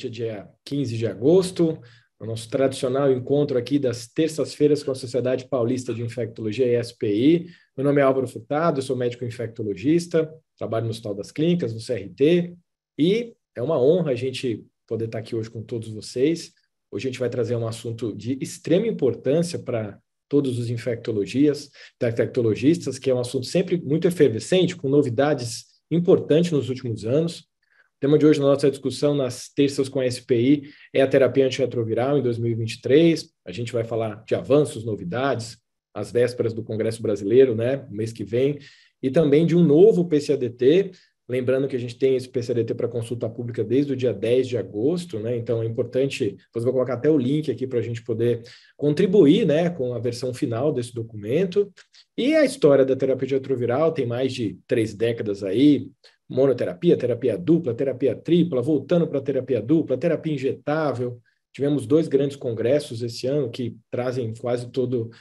Hoje é dia 15 de agosto, o nosso tradicional encontro aqui das terças-feiras com a Sociedade Paulista de Infectologia e SPI. Meu nome é Álvaro Furtado, eu sou médico infectologista, trabalho no Hospital das Clínicas, no CRT, e é uma honra a gente poder estar aqui hoje com todos vocês. Hoje a gente vai trazer um assunto de extrema importância para todos os infectologistas, que é um assunto sempre muito efervescente, com novidades importantes nos últimos anos. O tema de hoje na nossa discussão nas terças com a SPI é a terapia antirretroviral em 2023. A gente vai falar de avanços, novidades, às vésperas do Congresso Brasileiro, né, no mês que vem, e também de um novo PCADT. Lembrando que a gente tem esse PCADT para consulta pública desde o dia 10 de agosto, né? Então é importante, depois vou colocar até o link aqui para a gente poder contribuir, né, com a versão final desse documento. E a história da terapia antirretroviral tem mais de 3 décadas aí, monoterapia, terapia dupla, terapia tripla, voltando para a terapia dupla, terapia injetável. Tivemos 2 grandes congressos esse ano que trazem quase todo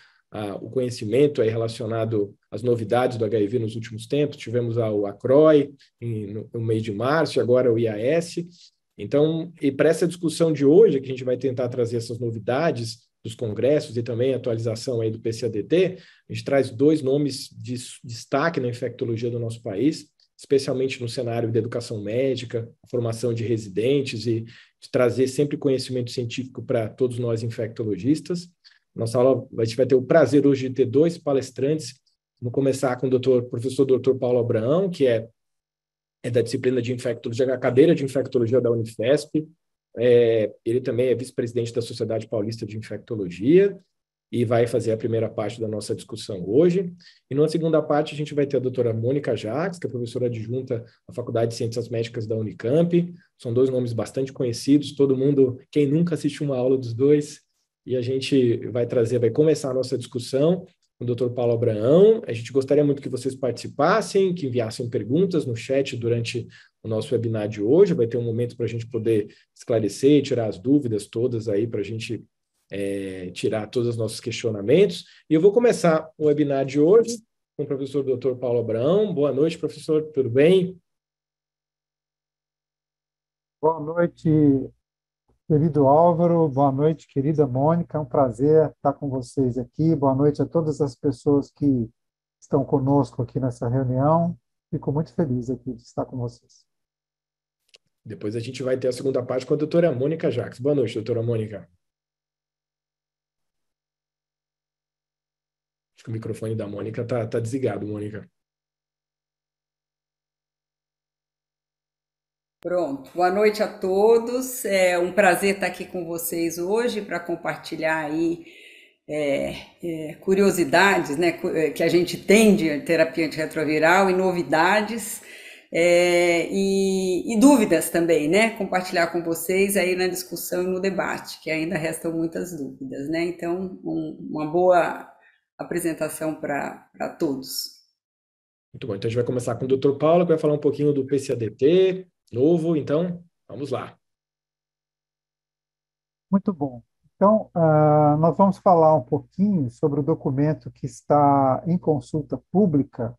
o conhecimento aí relacionado às novidades do HIV nos últimos tempos. Tivemos o ACROI no mês de março, e agora o IAS. Então, e para essa discussão de hoje, que a gente vai tentar trazer essas novidades dos congressos e também a atualização aí do PCADT, a gente traz 2 nomes de destaque na infectologia do nosso país, especialmente no cenário da educação médica, formação de residentes e de trazer sempre conhecimento científico para todos nós infectologistas. Nossa aula, a gente vai ter o prazer hoje de ter 2 palestrantes. Vamos começar com o professor Dr. Paulo Abraão, que é da disciplina de infectologia, a cadeira de infectologia da Unifesp. Ele também é vice-presidente da Sociedade Paulista de Infectologia e vai fazer a primeira parte da nossa discussão hoje. E numa segunda parte, a gente vai ter a doutora Mônica Jacques, que é professora adjunta da Faculdade de Ciências Médicas da Unicamp. São 2 nomes bastante conhecidos, todo mundo, quem nunca assistiu uma aula dos 2, e a gente vai começar a nossa discussão com o doutor Paulo Abraão. A gente gostaria muito que vocês participassem, que enviassem perguntas no chat durante o nosso webinar de hoje. Vai ter um momento para a gente poder esclarecer e tirar as dúvidas todas aí, para a gente tirar todos os nossos questionamentos. E eu vou começar o webinar de hoje com o professor Dr. Paulo Abraão. Boa noite, professor, tudo bem? Boa noite, querido Álvaro. Boa noite, querida Mônica. É um prazer estar com vocês aqui. Boa noite a todas as pessoas que estão conosco aqui nessa reunião. Fico muito feliz aqui de estar com vocês. Depois a gente vai ter a segunda parte com a doutora Mônica Jacques. Boa noite, doutora Mônica. Acho que o microfone da Mônica tá desligado, Mônica. Pronto. Boa noite a todos. É um prazer estar aqui com vocês hoje para compartilhar aí curiosidades, né, que a gente tem de terapia antirretroviral e novidades e dúvidas também, né? Compartilhar com vocês aí na discussão e no debate, que ainda restam muitas dúvidas, né? Então, uma boa apresentação para todos. Muito bom. Então a gente vai começar com o doutor Paulo, que vai falar um pouquinho do PCADT novo. Então, vamos lá. Muito bom. Então, nós vamos falar um pouquinho sobre o documento que está em consulta pública.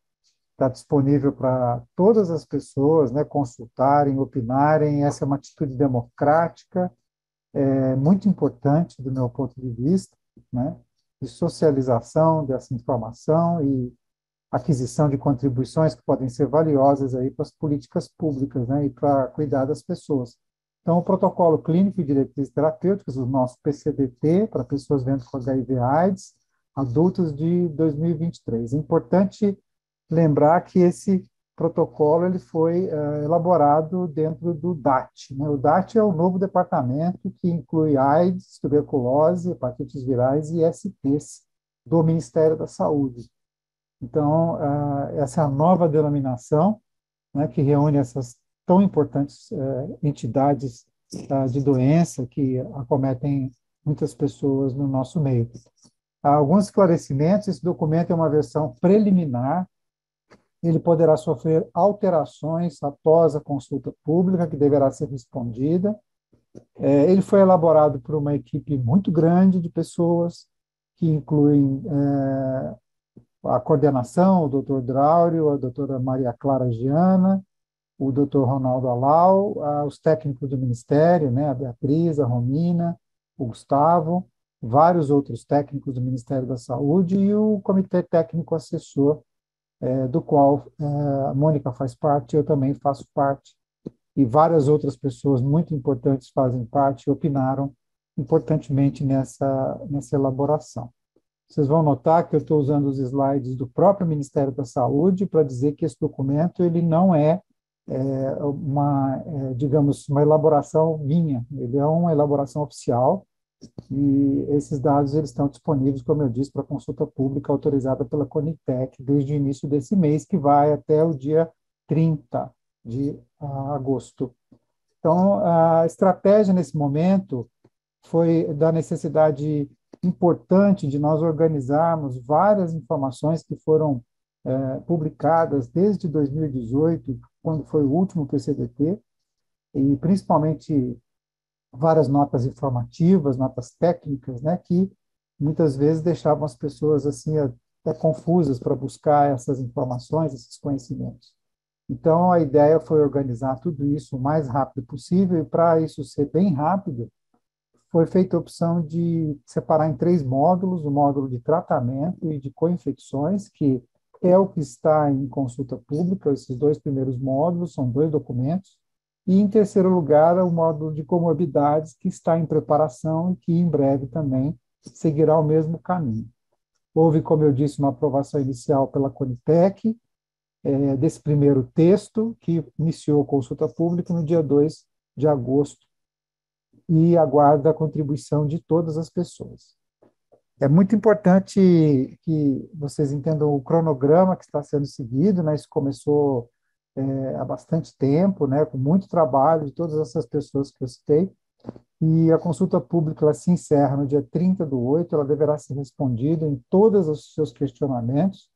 Está disponível para todas as pessoas, né, consultarem, opinarem. Essa é uma atitude democrática, muito importante do meu ponto de vista, né, de socialização dessa informação e aquisição de contribuições que podem ser valiosas aí para as políticas públicas, né, e para cuidar das pessoas. Então, o protocolo clínico e diretrizes terapêuticas, o nosso PCDT, para pessoas vivendo com HIV/AIDS, adultos de 2023. É importante lembrar que esse protocolo ele foi elaborado dentro do DAT, né? O DAT é o novo departamento que inclui AIDS, tuberculose, hepatites virais e STs do Ministério da Saúde. Então, essa é a nova denominação, né, que reúne essas tão importantes entidades de doença que acometem muitas pessoas no nosso meio. Há alguns esclarecimentos: esse documento é uma versão preliminar, ele poderá sofrer alterações após a consulta pública, que deverá ser respondida. Ele foi elaborado por uma equipe muito grande de pessoas, que incluem a coordenação, o Dr. Draulio, a doutora Maria Clara Giana, o Dr. Ronaldo Alau, os técnicos do Ministério, né, a Beatriz, a Romina, o Gustavo, vários outros técnicos do Ministério da Saúde e o Comitê Técnico Assessor, do qual a Mônica faz parte, eu também faço parte, e várias outras pessoas muito importantes fazem parte e opinaram importantemente nessa elaboração. Vocês vão notar que eu estou usando os slides do próprio Ministério da Saúde para dizer que esse documento ele não é, digamos, uma elaboração minha, ele é uma elaboração oficial e esses dados eles estão disponíveis, como eu disse, para consulta pública autorizada pela Conitec desde o início desse mês, que vai até o dia 30 de agosto. Então, a estratégia nesse momento foi da necessidade importante de nós organizarmos várias informações que foram publicadas desde 2018, quando foi o último PCDT, e principalmente várias notas informativas, notas técnicas, né, que muitas vezes deixavam as pessoas assim até confusas para buscar essas informações, esses conhecimentos. Então, a ideia foi organizar tudo isso o mais rápido possível, e para isso ser bem rápido, foi feita a opção de separar em 3 módulos: o módulo de tratamento e de co-infecções, que é o que está em consulta pública. Esses 2 primeiros módulos são 2 documentos, e, em terceiro lugar, o módulo de comorbidades, que está em preparação e que, em breve, também seguirá o mesmo caminho. Houve, como eu disse, uma aprovação inicial pela Conitec, desse primeiro texto, que iniciou a consulta pública no dia 2 de agosto, e aguarda a contribuição de todas as pessoas. É muito importante que vocês entendam o cronograma que está sendo seguido, né? Isso começou há bastante tempo, né? Com muito trabalho de todas essas pessoas que eu citei, e a consulta pública ela se encerra no dia 30/8, ela deverá ser respondida em todos os seus questionamentos,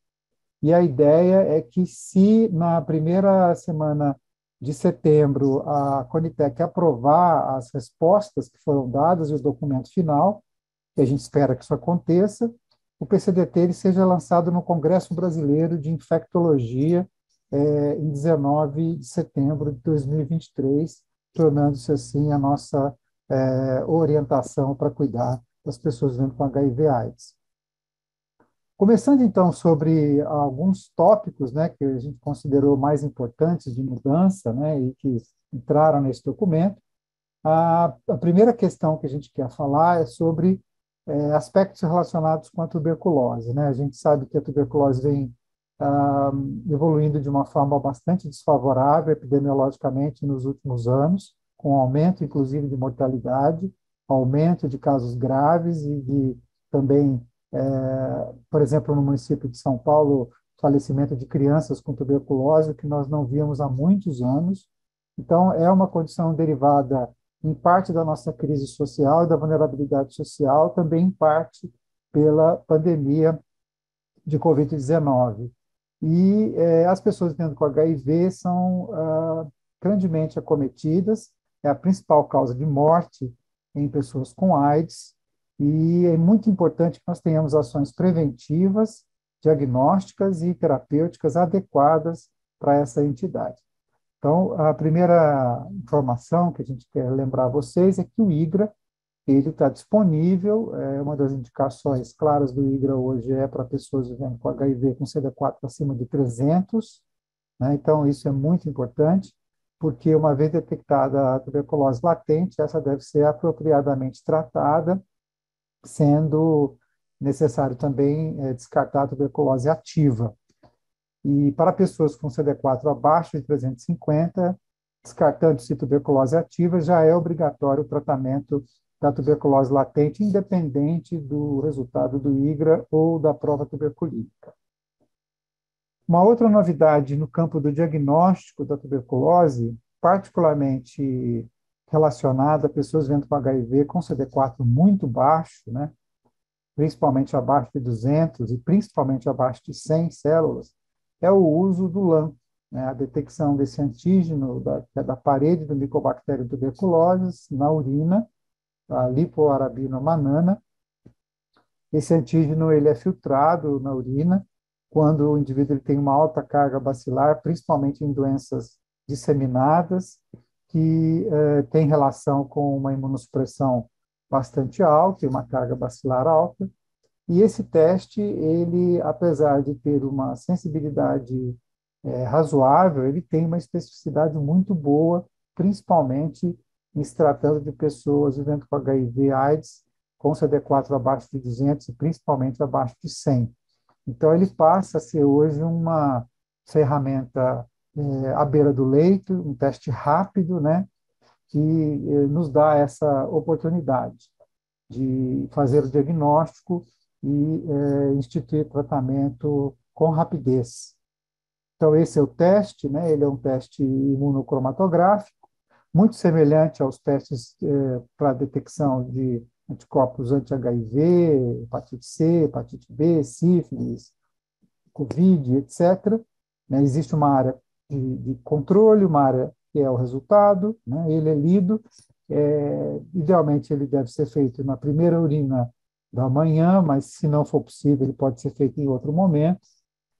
e a ideia é que, se na primeira semana de setembro a Conitec aprovar as respostas que foram dadas e o documento final, que a gente espera que isso aconteça, o PCDT ele seja lançado no Congresso Brasileiro de Infectologia em 19 de setembro de 2023, tornando-se assim a nossa orientação para cuidar das pessoas vivendo com HIV/AIDS. Começando, então, sobre alguns tópicos, né, que a gente considerou mais importantes de mudança, né, e que entraram nesse documento, a primeira questão que a gente quer falar é sobre aspectos relacionados com a tuberculose, né? A gente sabe que a tuberculose vem evoluindo de uma forma bastante desfavorável epidemiologicamente nos últimos anos, com aumento, inclusive, de mortalidade, aumento de casos graves e também, por exemplo, no município de São Paulo, falecimento de crianças com tuberculose, que nós não víamos há muitos anos. Então, é uma condição derivada, em parte, da nossa crise social e da vulnerabilidade social, também em parte pela pandemia de Covid-19. E as pessoas vivendo com HIV são grandemente acometidas, é a principal causa de morte em pessoas com AIDS, e é muito importante que nós tenhamos ações preventivas, diagnósticas e terapêuticas adequadas para essa entidade. Então, a primeira informação que a gente quer lembrar a vocês é que o IGRA ele está disponível. Uma das indicações claras do IGRA hoje é para pessoas vivendo com HIV com CD4 acima de 300, né? Então, isso é muito importante, porque uma vez detectada a tuberculose latente, essa deve ser apropriadamente tratada, sendo necessário também descartar a tuberculose ativa. E para pessoas com CD4 abaixo de 350, descartando-se tuberculose ativa, já é obrigatório o tratamento da tuberculose latente, independente do resultado do IGRA ou da prova tuberculínica. Uma outra novidade no campo do diagnóstico da tuberculose, particularmente relacionada a pessoas vivendo com HIV com CD4 muito baixo, né, principalmente abaixo de 200 e principalmente abaixo de 100 células, é o uso do LAM, né, a detecção desse antígeno da parede do Mycobacterium tuberculosis na urina, a lipoarabinomanana. Esse antígeno ele é filtrado na urina quando o indivíduo ele tem uma alta carga bacilar, principalmente em doenças disseminadas, que têm relação com uma imunossupressão bastante alta e uma carga bacilar alta. E esse teste, ele, apesar de ter uma sensibilidade razoável, ele tem uma especificidade muito boa, principalmente em se tratando de pessoas vivendo com HIV/AIDS, com CD4 abaixo de 200 e principalmente abaixo de 100. Então, ele passa a ser hoje uma ferramenta à beira do leito, um teste rápido, né, que nos dá essa oportunidade de fazer o diagnóstico e instituir tratamento com rapidez. Então, esse é o teste, né? Ele é um teste imunocromatográfico, muito semelhante aos testes para detecção de anticorpos anti-HIV, hepatite C, hepatite B, sífilis, Covid, etc. Né? Existe uma área de controle, uma área que é o resultado, né? Ele é lido. Idealmente, ele deve ser feito na primeira urina da manhã, mas se não for possível, ele pode ser feito em outro momento.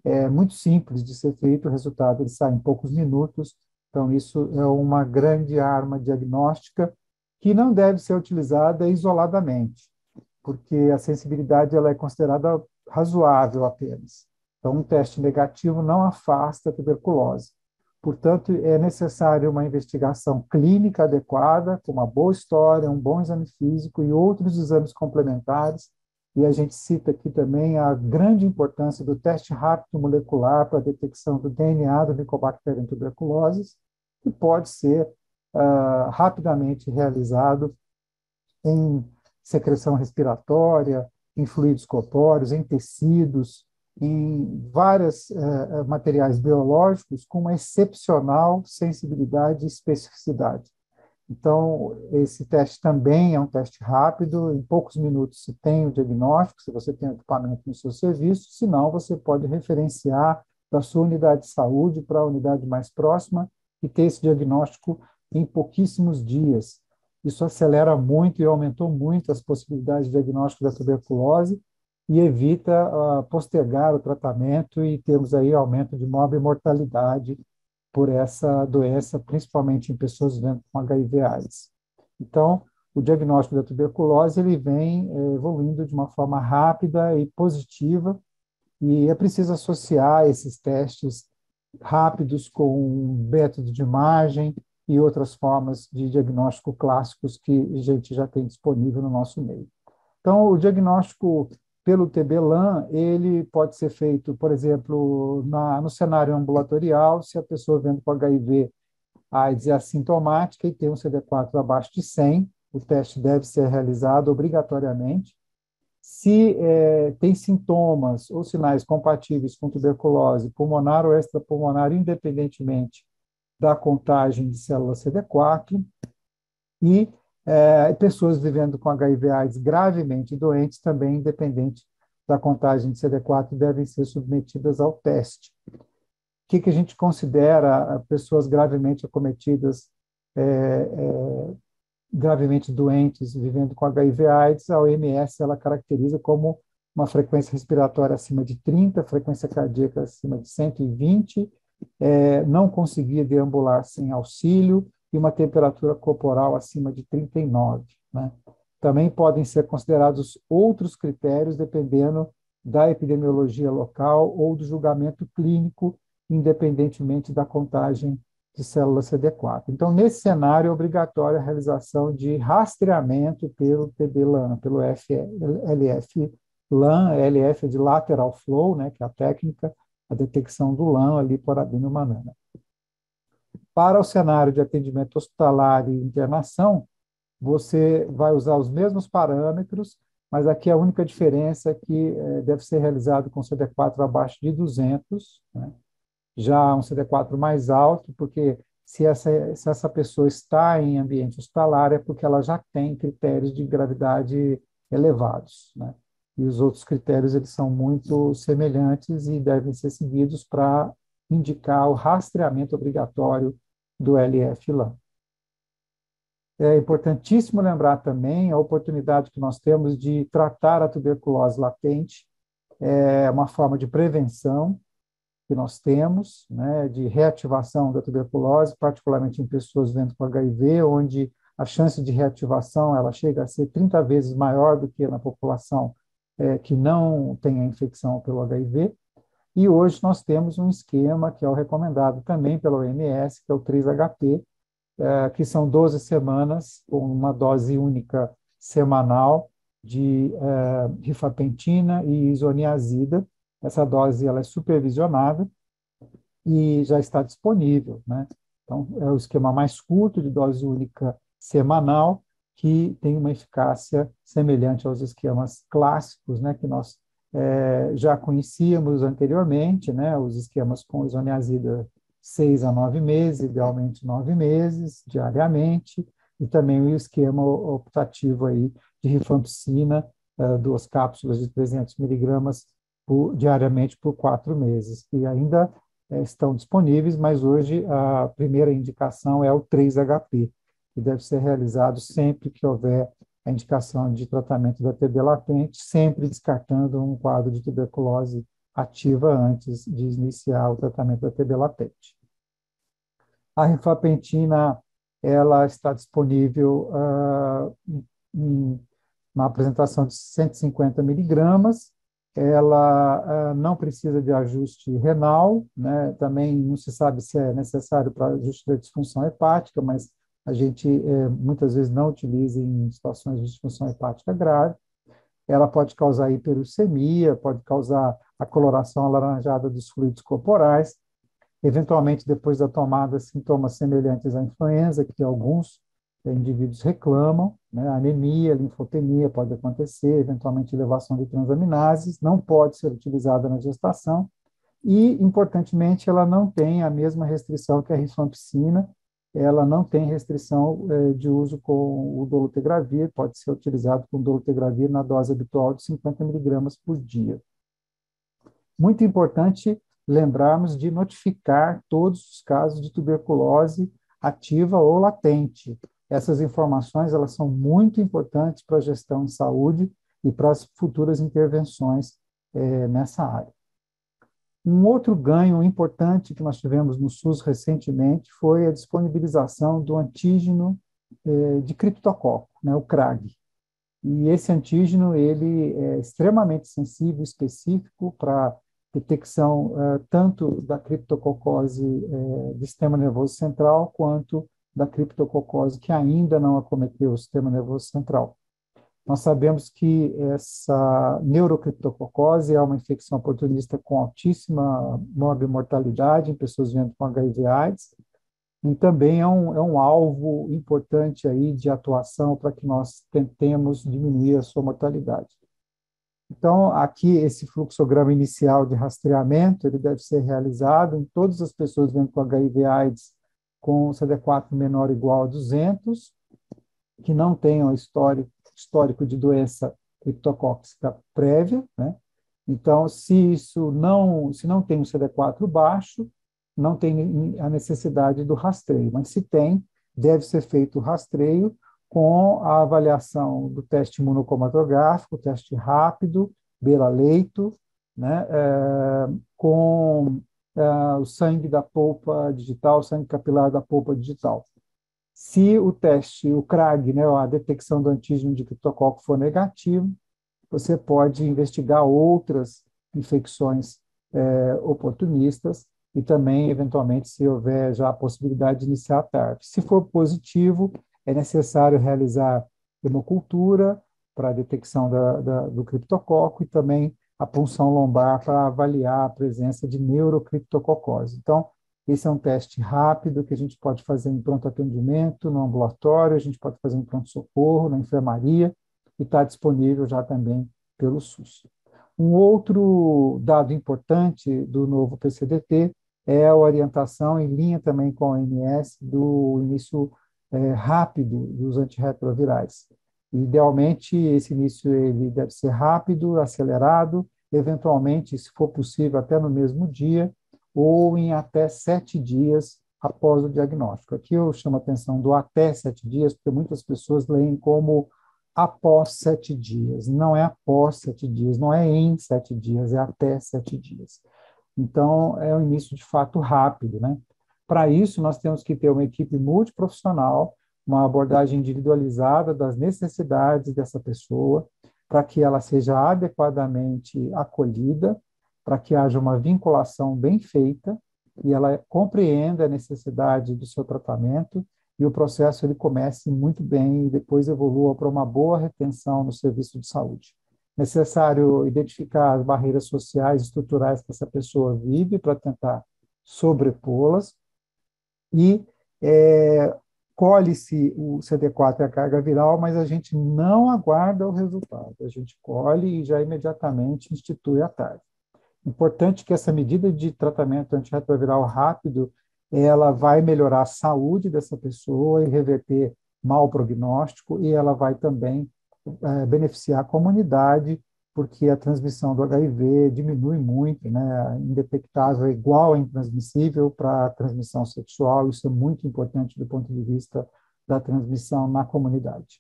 É muito simples de ser feito, o resultado ele sai em poucos minutos. Então, isso é uma grande arma diagnóstica que não deve ser utilizada isoladamente, porque a sensibilidade ela é considerada razoável apenas. Então, um teste negativo não afasta a tuberculose. Portanto, é necessário uma investigação clínica adequada, com uma boa história, um bom exame físico e outros exames complementares. E a gente cita aqui também a grande importância do teste rápido molecular para a detecção do DNA do Mycobacterium tuberculosis, que pode ser rapidamente realizado em secreção respiratória, em fluidos corpóreos, em tecidos, em vários materiais biológicos com uma excepcional sensibilidade e especificidade. Então, esse teste também é um teste rápido, em poucos minutos se tem o diagnóstico, se você tem equipamento no seu serviço, se não, você pode referenciar da sua unidade de saúde para a unidade mais próxima e ter esse diagnóstico em pouquíssimos dias. Isso acelera muito e aumentou muito as possibilidades de diagnóstico da tuberculose e evita postergar o tratamento e temos aí aumento de maior mortalidade por essa doença, principalmente em pessoas vivendo com HIV/AIDS. Então, o diagnóstico da tuberculose ele vem evoluindo de uma forma rápida e positiva, e é preciso associar esses testes rápidos com um método de imagem e outras formas de diagnóstico clássicos que a gente já tem disponível no nosso meio. Então, o diagnóstico pelo TB-LAN, ele pode ser feito, por exemplo, no cenário ambulatorial, se a pessoa vendo com HIV/AIDS é assintomática e tem um CD4 abaixo de 100, o teste deve ser realizado obrigatoriamente. Se tem sintomas ou sinais compatíveis com tuberculose pulmonar ou extrapulmonar, independentemente da contagem de células CD4, e pessoas vivendo com HIV/AIDS gravemente doentes, também independente da contagem de CD4, devem ser submetidas ao teste. O que a gente considera pessoas gravemente acometidas, gravemente doentes, vivendo com HIV/AIDS? A OMS ela caracteriza como uma frequência respiratória acima de 30, frequência cardíaca acima de 120, não conseguir deambular sem auxílio, e uma temperatura corporal acima de 39. Né? Também podem ser considerados outros critérios, dependendo da epidemiologia local ou do julgamento clínico, independentemente da contagem de células CD4. Então, nesse cenário, é obrigatória a realização de rastreamento pelo TB-LAN, pelo LF-LAN, LF é de lateral flow, né, que é a técnica, a detecção do LAN ali por adenomanana. Para o cenário de atendimento hospitalar e internação, você vai usar os mesmos parâmetros, mas aqui a única diferença é que deve ser realizado com CD4 abaixo de 200, né? Já um CD4 mais alto, porque se essa pessoa está em ambiente hospitalar é porque ela já tem critérios de gravidade elevados, né? E os outros critérios eles são muito semelhantes e devem ser seguidos para indicar o rastreamento obrigatório do LF-LAN. É importantíssimo lembrar também a oportunidade que nós temos de tratar a tuberculose latente, é uma forma de prevenção, que nós temos, né, de reativação da tuberculose, particularmente em pessoas vivendo com HIV, onde a chance de reativação ela chega a ser 30 vezes maior do que na população que não tem a infecção pelo HIV. E hoje nós temos um esquema que é o recomendado também pela OMS, que é o 3HP, que são 12 semanas, com uma dose única semanal de rifampicina e isoniazida. Essa dose ela é supervisionada e já está disponível, né? Então, é o esquema mais curto de dose única semanal, que tem uma eficácia semelhante aos esquemas clássicos, né, que nós já conhecíamos anteriormente, né, os esquemas com isoniazida 6 a 9 meses, idealmente 9 meses, diariamente, e também o esquema optativo aí de rifampicina, 2 cápsulas de 300 miligramas diariamente por 4 meses, e ainda estão disponíveis, mas hoje a primeira indicação é o 3HP, que deve ser realizado sempre que houver a indicação de tratamento da TB latente, sempre descartando um quadro de tuberculose ativa antes de iniciar o tratamento da TB latente. A rifampicina, ela está disponível na apresentação de 150 miligramas, ela não precisa de ajuste renal, né? Também não se sabe se é necessário para ajuste da disfunção hepática, mas a gente muitas vezes não utiliza em situações de disfunção hepática grave. Ela pode causar hiperuricemia, pode causar a coloração alaranjada dos fluidos corporais, eventualmente depois da tomada sintomas semelhantes à influenza, que alguns indivíduos reclamam, né? Anemia, linfopenia pode acontecer, eventualmente elevação de transaminases, não pode ser utilizada na gestação e, importantemente, ela não tem a mesma restrição que a rifampicina, ela não tem restrição de uso com o dolutegravir, pode ser utilizado com dolutegravir na dose habitual de 50 miligramas por dia. Muito importante lembrarmos de notificar todos os casos de tuberculose ativa ou latente. Essas informações elas são muito importantes para a gestão em saúde e para as futuras intervenções nessa área. Um outro ganho importante que nós tivemos no SUS recentemente foi a disponibilização do antígeno de criptococo, né, o CRAG. E esse antígeno ele é extremamente sensível e específico para detecção tanto da criptococose do sistema nervoso central quanto da criptococose que ainda não acometeu o sistema nervoso central. Nós sabemos que essa neurocriptococose é uma infecção oportunista com altíssima morbimortalidade em pessoas vivendo com HIV/AIDS, e também é um alvo importante aí de atuação para que nós tentemos diminuir a sua mortalidade. Então, aqui, esse fluxograma inicial de rastreamento, ele deve ser realizado em todas as pessoas vivendo com HIV/AIDS com CD4 menor ou igual a 200, que não tenham histórico de doença criptocócica prévia, né? Então, se não tem um CD4 baixo, não tem a necessidade do rastreio, mas se tem, deve ser feito o rastreio com a avaliação do teste imunocromatográfico, teste rápido, beira-leito, né, com o sangue da polpa digital, sangue capilar da polpa digital. Se o teste, o CRAG, né, a detecção do antígeno de criptococo for negativo, você pode investigar outras infecções oportunistas e também, eventualmente, se houver já a possibilidade de iniciar a TARP. Se for positivo, é necessário realizar hemocultura para a detecção do criptococo e também a punção lombar para avaliar a presença de neurocriptococose. Então, esse é um teste rápido que a gente pode fazer em pronto atendimento, no ambulatório, a gente pode fazer em pronto-socorro, na enfermaria, e está disponível já também pelo SUS. Um outro dado importante do novo PCDT é a orientação, em linha também com a OMS, do início rápido dos antirretrovirais. Idealmente, esse início ele deve ser rápido, acelerado, eventualmente, se for possível, até no mesmo dia, ou em até 7 dias após o diagnóstico. Aqui eu chamo a atenção do até 7 dias, porque muitas pessoas leem como após 7 dias. Não é após 7 dias, não é em 7 dias, é até 7 dias. Então, é um início de fato rápido, né? Para isso, nós temos que ter uma equipe multiprofissional, uma abordagem individualizada das necessidades dessa pessoa, para que ela seja adequadamente acolhida, para que haja uma vinculação bem feita e ela compreenda a necessidade do seu tratamento e o processo ele comece muito bem e depois evolua para uma boa retenção no serviço de saúde. Necessário identificar as barreiras sociais e estruturais que essa pessoa vive para tentar sobrepô-las e colhe-se o CD4 e a carga viral, mas a gente não aguarda o resultado, a gente colhe e já imediatamente institui a TARV. Importante que essa medida de tratamento antirretroviral rápido, ela vai melhorar a saúde dessa pessoa e reverter mau prognóstico, e ela vai também beneficiar a comunidade, porque a transmissão do HIV diminui muito, né? Indetectável é igual a intransmissível para a transmissão sexual, isso é muito importante do ponto de vista da transmissão na comunidade.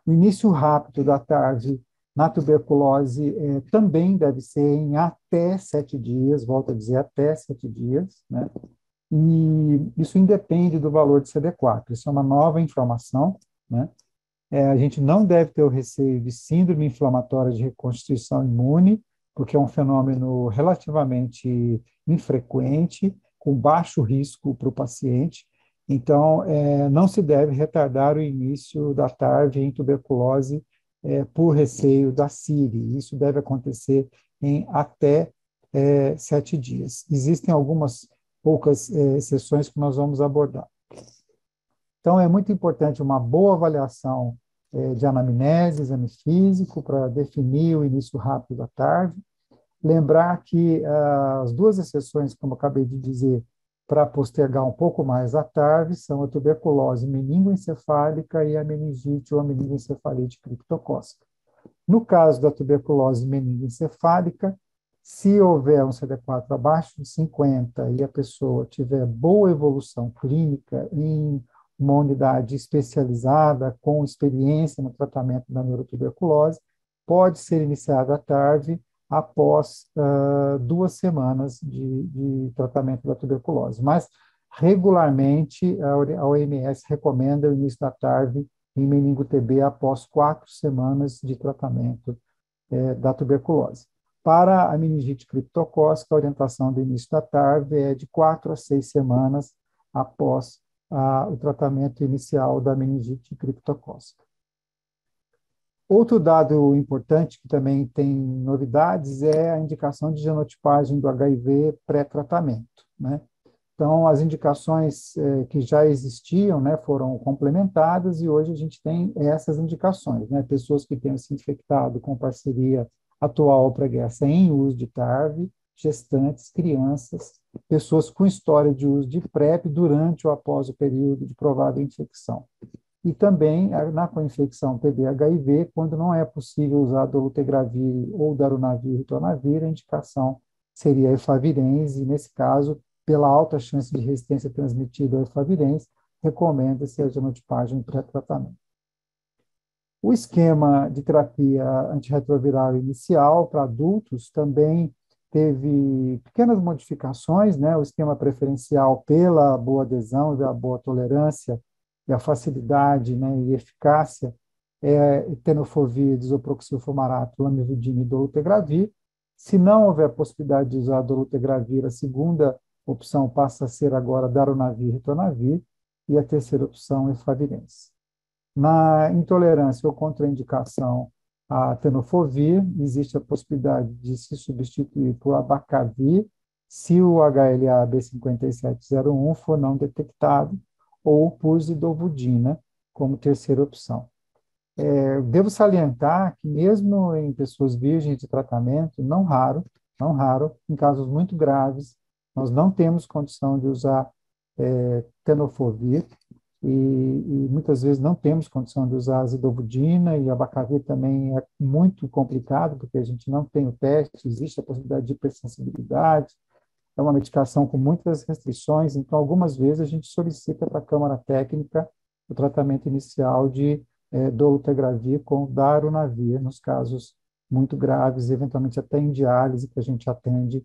O início rápido da TARV na tuberculose também deve ser em até 7 dias, volto a dizer, até 7 dias, né? E isso independe do valor de CD4, isso é uma nova informação, né? A gente não deve ter o receio de síndrome inflamatória de reconstituição imune, porque é um fenômeno relativamente infrequente, com baixo risco para o paciente. Então, não se deve retardar o início da TARV em tuberculose por receio da CIRI. Isso deve acontecer em até 7 dias. Existem algumas poucas exceções que nós vamos abordar. Então, é muito importante uma boa avaliação de anamnese, exame físico, para definir o início rápido da TARV. Lembrar que as duas exceções, como eu acabei de dizer, para postergar um pouco mais a TARV, são a tuberculose meningoencefálica e a meningite ou a meningoencefalite criptocócica. No caso da tuberculose meningoencefálica, se houver um CD4 abaixo de 50 e a pessoa tiver boa evolução clínica em uma unidade especializada com experiência no tratamento da neurotuberculose, pode ser iniciada a TARV após 2 semanas de tratamento da tuberculose. Mas, regularmente, a OMS recomenda o início da TARV em meningo-TB após 4 semanas de tratamento da tuberculose. Para a meningite criptocócica, a orientação do início da TARV é de 4 a 6 semanas após o tratamento inicial da meningite criptocócica. Outro dado importante, que também tem novidades, é a indicação de genotipagem do HIV pré-tratamento, né? Então, as indicações que já existiam, né, foram complementadas e hoje a gente tem essas indicações, né? Pessoas que tenham se infectado com parceria atual ou pregressa em uso de TARV, gestantes, crianças, pessoas com história de uso de PrEP durante ou após o período de provável infecção. E também na coinfecção TB-HIV, quando não é possível usar dolutegravir ou darunavir e ritonavir, a indicação seria a efavirenz, e nesse caso, pela alta chance de resistência transmitida ao efavirenz, recomenda-se a genotipagem pré-tratamento. O esquema de terapia antirretroviral inicial para adultos também teve pequenas modificações, né? O esquema preferencial pela boa adesão e a boa tolerância e a facilidade, né, e eficácia é tenofovir, disoproxil fumarato, lamivudine e dolutegravir. Se não houver possibilidade de usar dolutegravir, a segunda opção passa a ser agora darunavir e ritonavir, e a terceira opção é efavirenz. Na intolerância ou contraindicação a tenofovir, existe a possibilidade de se substituir por abacavir, se o HLA B5701 for não detectado, ou por zidovudina como terceira opção. Devo salientar que mesmo em pessoas virgens de tratamento, não raro, em casos muito graves, nós não temos condição de usar tenofovir, e muitas vezes não temos condição de usar zidovudina, e abacavir também é muito complicado, porque a gente não tem o teste, existe a possibilidade de hipersensibilidade, é uma medicação com muitas restrições, então algumas vezes a gente solicita para a Câmara Técnica o tratamento inicial de dolutegravir com darunavir, nos casos muito graves, eventualmente até em diálise, que a gente atende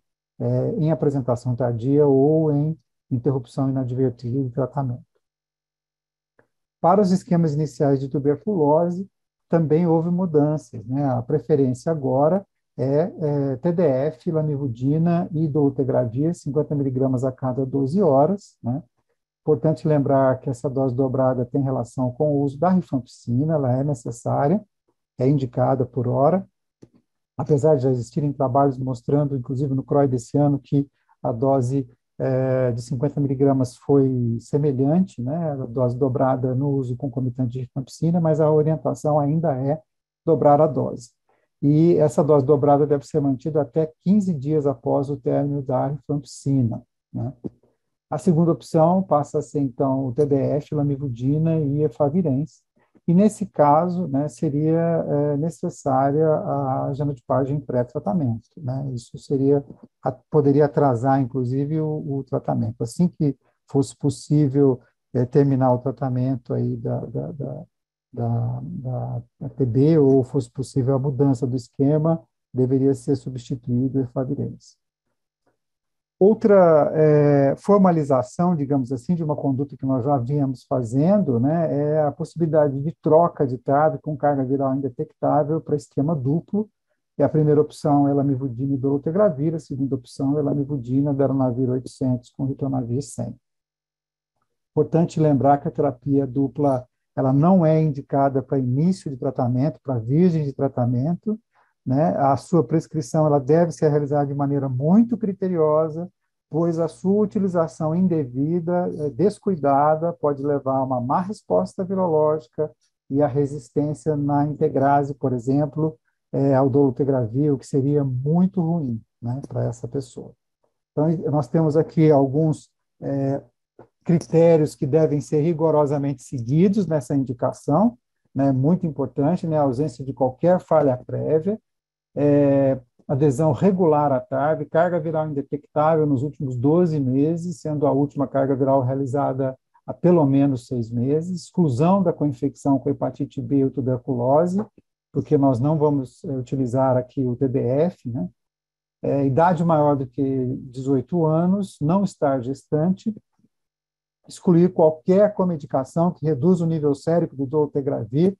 em apresentação tardia ou em interrupção inadvertida do tratamento. Para os esquemas iniciais de tuberculose, também houve mudanças, né? A preferência agora é TDF, lamivudina e dolutegravir, 50 miligramas a cada 12 horas, né? Importante lembrar que essa dose dobrada tem relação com o uso da rifampicina, ela é necessária, é indicada por hora, apesar de já existirem trabalhos mostrando, inclusive no CROI desse ano, que a dose de 50 miligramas foi semelhante, né, a dose dobrada no uso concomitante de rifampicina, mas a orientação ainda é dobrar a dose. E essa dose dobrada deve ser mantida até 15 dias após o término da rifampicina, né. A segunda opção passa a ser, então, o TDF, lamivudina e efavirenz. E, nesse caso, né, seria necessária a genotipagem pré-tratamento, né? Isso poderia atrasar, inclusive, o tratamento. Assim que fosse possível terminar o tratamento aí da TB, ou fosse possível a mudança do esquema, deveria ser substituído o efavirenz. Outra formalização, digamos assim, de uma conduta que nós já vínhamos fazendo, né, é a possibilidade de troca de TAV com carga viral indetectável para esquema duplo. E a primeira opção é lamivudina e dolutegravir, a segunda opção é lamivudina, darunavir 800 com ritonavir 100. Importante lembrar que a terapia dupla ela não é indicada para início de tratamento, para virgem de tratamento, né? A sua prescrição ela deve ser realizada de maneira muito criteriosa, pois a sua utilização indevida, descuidada, pode levar a uma má resposta virológica e a resistência na integrase, por exemplo, ao dolutegravir, o que seria muito ruim, né, para essa pessoa. Então, nós temos aqui alguns critérios que devem ser rigorosamente seguidos nessa indicação, né, muito importante, né, a ausência de qualquer falha prévia, adesão regular à TAV, carga viral indetectável nos últimos 12 meses, sendo a última carga viral realizada há pelo menos 6 meses, exclusão da coinfecção com hepatite B ou tuberculose, porque nós não vamos utilizar aqui o TDF, né? Idade maior do que 18 anos, não estar gestante, excluir qualquer comedicação que reduza o nível sérico do dolutegravir,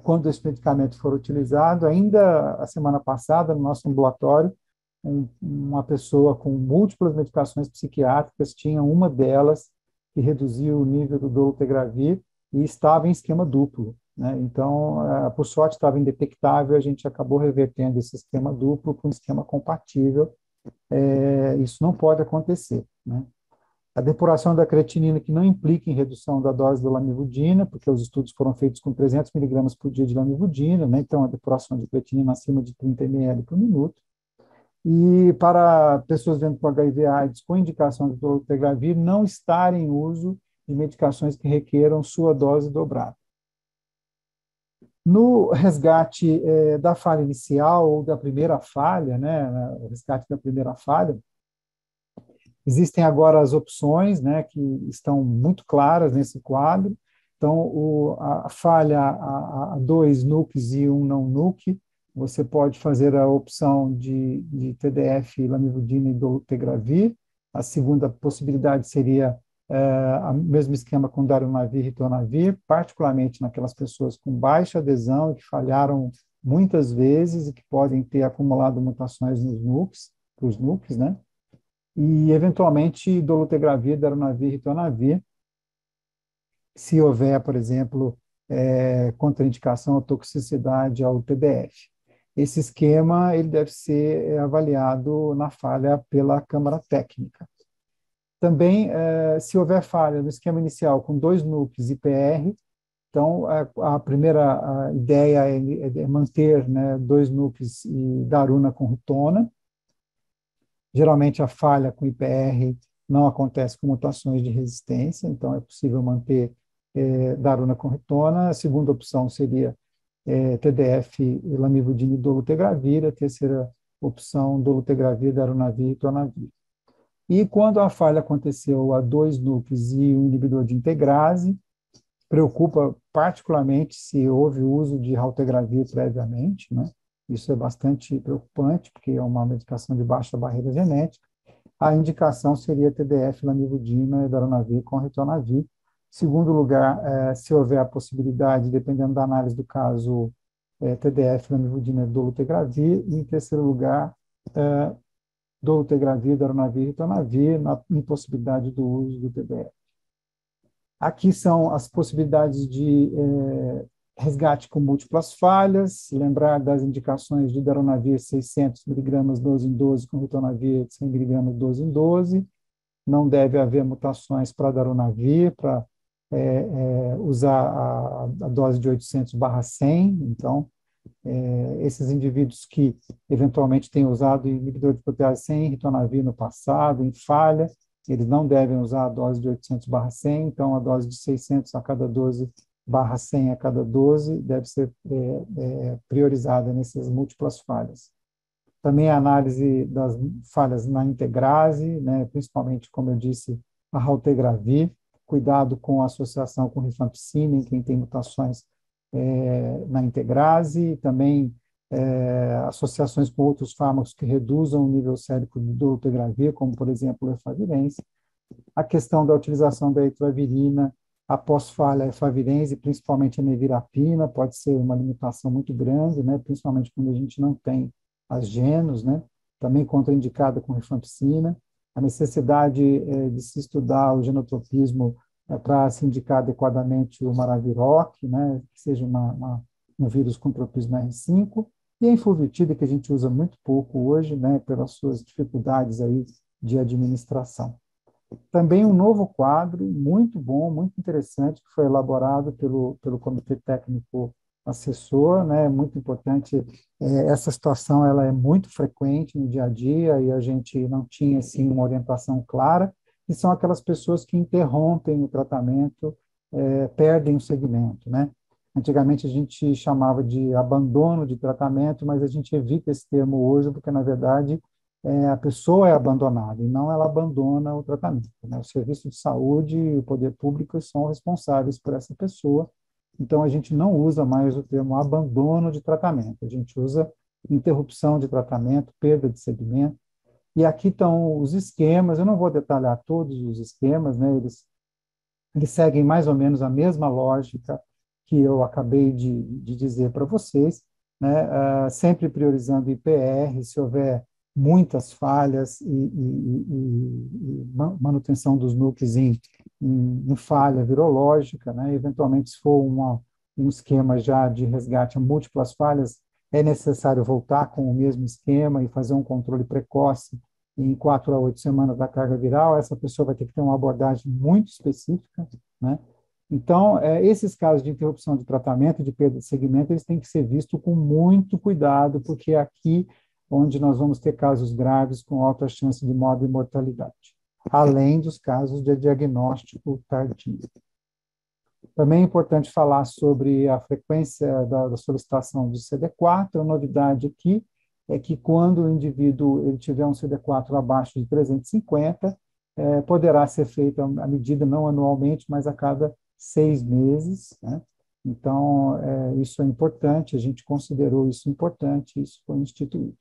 quando esse medicamento for utilizado. Ainda a semana passada, no nosso ambulatório, uma pessoa com múltiplas medicações psiquiátricas tinha uma delas que reduzia o nível do dolutegravir e estava em esquema duplo, né? Então, por sorte, estava indetectável, a gente acabou revertendo esse esquema duplo para um esquema compatível. Isso não pode acontecer, né? A depuração da creatinina que não implica em redução da dose da lamivudina, porque os estudos foram feitos com 300 miligramas por dia de lamivudina, né? Então a depuração de creatinina acima de 30 ml por minuto. E para pessoas vivendo com HIV/AIDS com indicação de dolutegravir, não estar em uso de medicações que requeram sua dose dobrada. No resgate da falha inicial ou da primeira falha, né? O resgate da primeira falha, existem agora as opções, né, que estão muito claras nesse quadro. Então, a falha a 2 NUCs e 1 não NUC, você pode fazer a opção de TDF, lamivudina e dolutegravir. A segunda possibilidade seria o mesmo esquema com darunavir e ritonavir, particularmente naquelas pessoas com baixa adesão e que falharam muitas vezes e que podem ter acumulado mutações nos NUCs, né? E, eventualmente, dolutegravir, darunavir e ritonavir, se houver, por exemplo, contraindicação ou toxicidade ao TDF. Esse esquema ele deve ser avaliado na falha pela Câmara Técnica. Também, se houver falha no esquema inicial com 2 NUCs e PR, então, a primeira ideia é manter, né, 2 NUCs e daruna com ritona. Geralmente, a falha com IPR não acontece com mutações de resistência, então é possível manter daruna com ritona. A segunda opção seria TDF, lamivudina e dolutegravir. A terceira opção, dolutegravir, darunavir e ritonavir. E quando a falha aconteceu a 2 NUCs e um inibidor de integrase, preocupa particularmente se houve uso de raltegravir previamente, né? Isso é bastante preocupante, porque é uma medicação de baixa barreira genética. A indicação seria TDF, lamivudina e darunavir com ritonavir. Segundo lugar, se houver a possibilidade, dependendo da análise do caso, TDF, lamivudina e dolutegravir. E, em terceiro lugar, dolutegravir, darunavir e ritonavir, na impossibilidade do uso do TDF. Aqui são as possibilidades de resgate com múltiplas falhas, lembrar das indicações de darunavir 600 mg 12 em 12 com ritonavir 100 mg 12 em 12. Não deve haver mutações para darunavir, para usar a dose de 800/100. Então, esses indivíduos que eventualmente têm usado inibidor de protease sem ritonavir no passado, em falha, eles não devem usar a dose de 800/100, então a dose de 600 a cada 12/100 a cada 12 deve ser priorizada nessas múltiplas falhas. Também a análise das falhas na integrase, né, principalmente, como eu disse, a raltegravir, cuidado com a associação com rifampicina em quem tem mutações na integrase, também associações com outros fármacos que reduzam o nível sérico de dolutegravir, como, por exemplo, o efavirenz. A questão da utilização da etravirina após falha efavirenz, principalmente a nevirapina, pode ser uma limitação muito grande, né, principalmente quando a gente não tem as genos, né, também contraindicada com rifampicina. A necessidade de se estudar o genotropismo para se indicar adequadamente o maraviroc, né, que seja um vírus com tropismo R5, e a influvitina, que a gente usa muito pouco hoje, né, pelas suas dificuldades aí de administração. Também um novo quadro muito bom, muito interessante, que foi elaborado pelo Comitê Técnico Assessor, né, muito importante. Essa situação ela é muito frequente no dia a dia e a gente não tinha assim uma orientação clara, e são aquelas pessoas que interrompem o tratamento, perdem o segmento, né? Antigamente a gente chamava de abandono de tratamento, mas a gente evita esse termo hoje porque, na verdade, a pessoa é abandonada e não ela abandona o tratamento, né? O serviço de saúde e o poder público são responsáveis por essa pessoa, então a gente não usa mais o termo abandono de tratamento, a gente usa interrupção de tratamento, perda de segmento. E aqui estão os esquemas, eu não vou detalhar todos os esquemas, né? Eles seguem mais ou menos a mesma lógica que eu acabei de dizer para vocês, né? Sempre priorizando IPR, se houver muitas falhas e manutenção dos núcleos em falha virológica, né? Eventualmente, se for um esquema já de resgate a múltiplas falhas, é necessário voltar com o mesmo esquema e fazer um controle precoce em 4 a 8 semanas da carga viral. Essa pessoa vai ter que ter uma abordagem muito específica, né? Então, esses casos de interrupção de tratamento, de perda de segmento, eles têm que ser vistos com muito cuidado, porque é aqui onde nós vamos ter casos graves com alta chance de morte e mortalidade, além dos casos de diagnóstico tardio. Também é importante falar sobre a frequência da solicitação de CD4. A novidade aqui é que quando o indivíduo ele tiver um CD4 abaixo de 350, poderá ser feita a medida não anualmente, mas a cada 6 meses, né? Então, isso é importante, a gente considerou isso importante, isso foi instituído.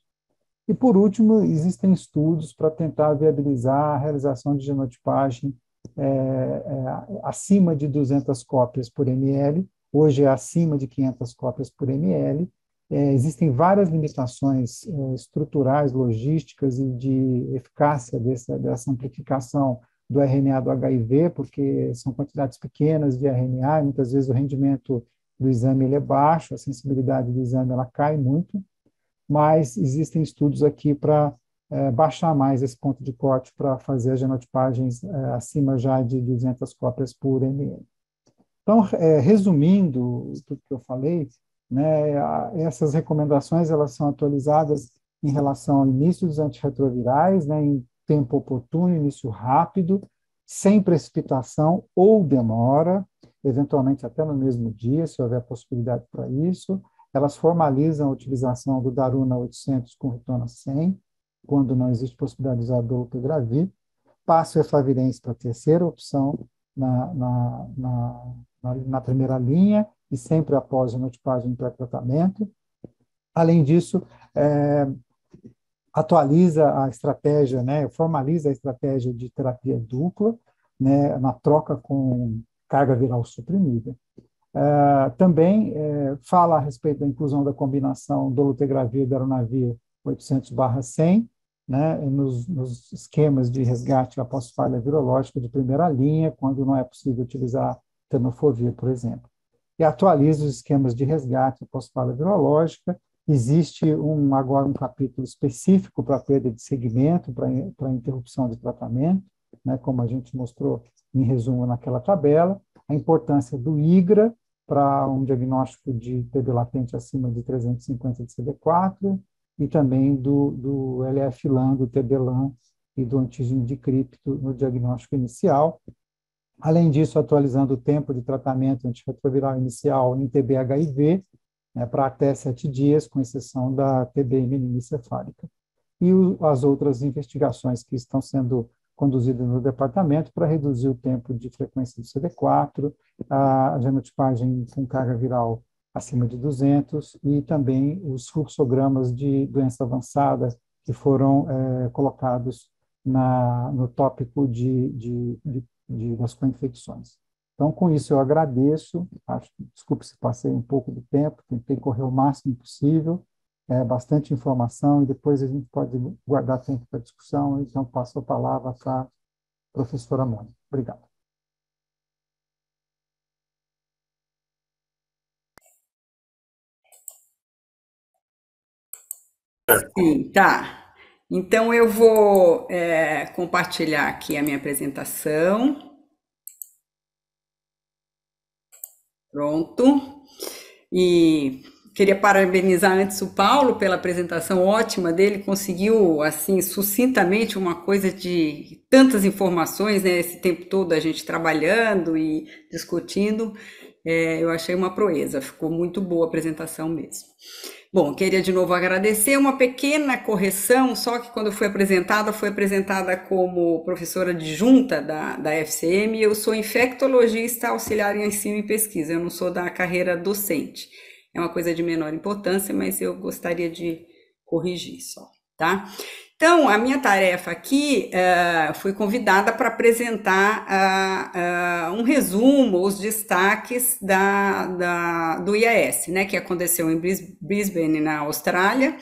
E, por último, existem estudos para tentar viabilizar a realização de genotipagem acima de 200 cópias por ml, hoje é acima de 500 cópias por ml. Existem várias limitações estruturais, logísticas e de eficácia dessa amplificação do RNA do HIV, porque são quantidades pequenas de RNA, e muitas vezes o rendimento do exame ele é baixo, a sensibilidade do exame ela cai muito, mas existem estudos aqui para baixar mais esse ponto de corte para fazer as genotipagens acima já de 200 cópias por ml. Então, resumindo tudo que eu falei, né, essas recomendações elas são atualizadas em relação ao início dos antirretrovirais, né, em tempo oportuno, início rápido, sem precipitação ou demora, eventualmente até no mesmo dia, se houver possibilidade para isso. Elas formalizam a utilização do Daruna 800 com Ritona 100, quando não existe possibilidade de usar dolutegravir. Passa o efavirenz para a terceira opção na primeira linha e sempre após a genotipagem pré-tratamento. Além disso, atualiza a estratégia, né, formaliza a estratégia de terapia dupla, né, na troca com carga viral suprimida. Também fala a respeito da inclusão da combinação dolutegravir e darunavir 800/100, né, nos esquemas de resgate após falha virológica de primeira linha, quando não é possível utilizar tenofovir, por exemplo. E atualiza os esquemas de resgate após falha virológica. Existe agora um capítulo específico para perda de segmento, para interrupção de tratamento, né, como a gente mostrou em resumo naquela tabela, a importância do IGRA para um diagnóstico de TB latente acima de 350 de CD4, e também do LF-LAN, do TB-LAN e do antígeno de cripto no diagnóstico inicial. Além disso, atualizando o tempo de tratamento antirretroviral inicial em TB-HIV, né, para até 7 dias, com exceção da TB meningoencefálica. E as outras investigações que estão sendo conduzidas no departamento para reduzir o tempo de frequência do CD4, a genotipagem com carga viral acima de 200 e também os fluxogramas de doença avançada que foram colocados no tópico das co-infecções. Então, com isso, eu agradeço. Desculpe se passei um pouco do tempo, tentei correr o máximo possível, bastante informação, e depois a gente pode guardar tempo para discussão. Então, passo a palavra para a professora Mônica. Obrigado. Sim, tá. Então, eu vou compartilhar aqui a minha apresentação. Pronto. E queria parabenizar antes o Paulo pela apresentação ótima dele, conseguiu, assim, sucintamente uma coisa de tantas informações, né, esse tempo todo a gente trabalhando e discutindo, eu achei uma proeza, ficou muito boa a apresentação mesmo. Bom, queria de novo agradecer, uma pequena correção, só que quando foi apresentada como professora adjunta da FCM, eu sou infectologista auxiliar em ensino e pesquisa, eu não sou da carreira docente. É uma coisa de menor importância, mas eu gostaria de corrigir só, tá? Então, a minha tarefa aqui, fui convidada para apresentar um resumo, os destaques do IAS, né, que aconteceu em Brisbane, na Austrália.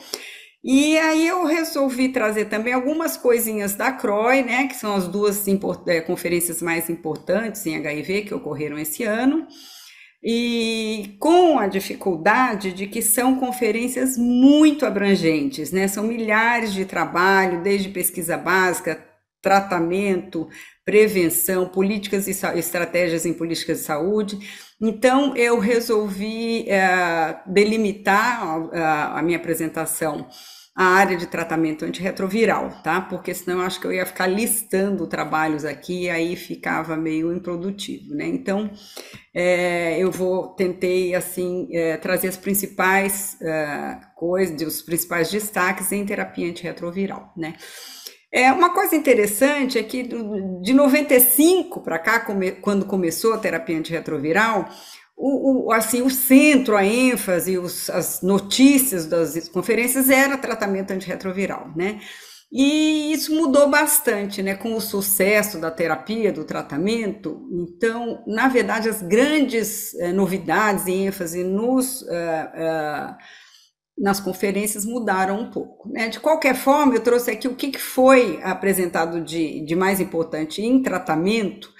E aí eu resolvi trazer também algumas coisinhas da CROI, né, que são as duas conferências mais importantes em HIV que ocorreram esse ano. E com a dificuldade de que são conferências muito abrangentes, né? São milhares de trabalho, desde pesquisa básica, tratamento, prevenção, políticas e estratégias em políticas de saúde. Então, eu resolvi delimitar a minha apresentação a área de tratamento antirretroviral, tá? Porque senão eu acho que eu ia ficar listando trabalhos aqui e aí ficava meio improdutivo, né? Então, eu tentei, assim, trazer as principais coisas, os principais destaques em terapia antirretroviral, né? Uma coisa interessante é que de 95 para cá, quando começou a terapia antirretroviral, assim, o centro, a ênfase, as notícias das conferências era tratamento antirretroviral, né? E isso mudou bastante, né, com o sucesso da terapia, do tratamento. Então, na verdade, as grandes novidades e ênfase nas conferências mudaram um pouco, né? De qualquer forma, eu trouxe aqui o que foi apresentado de mais importante em tratamento.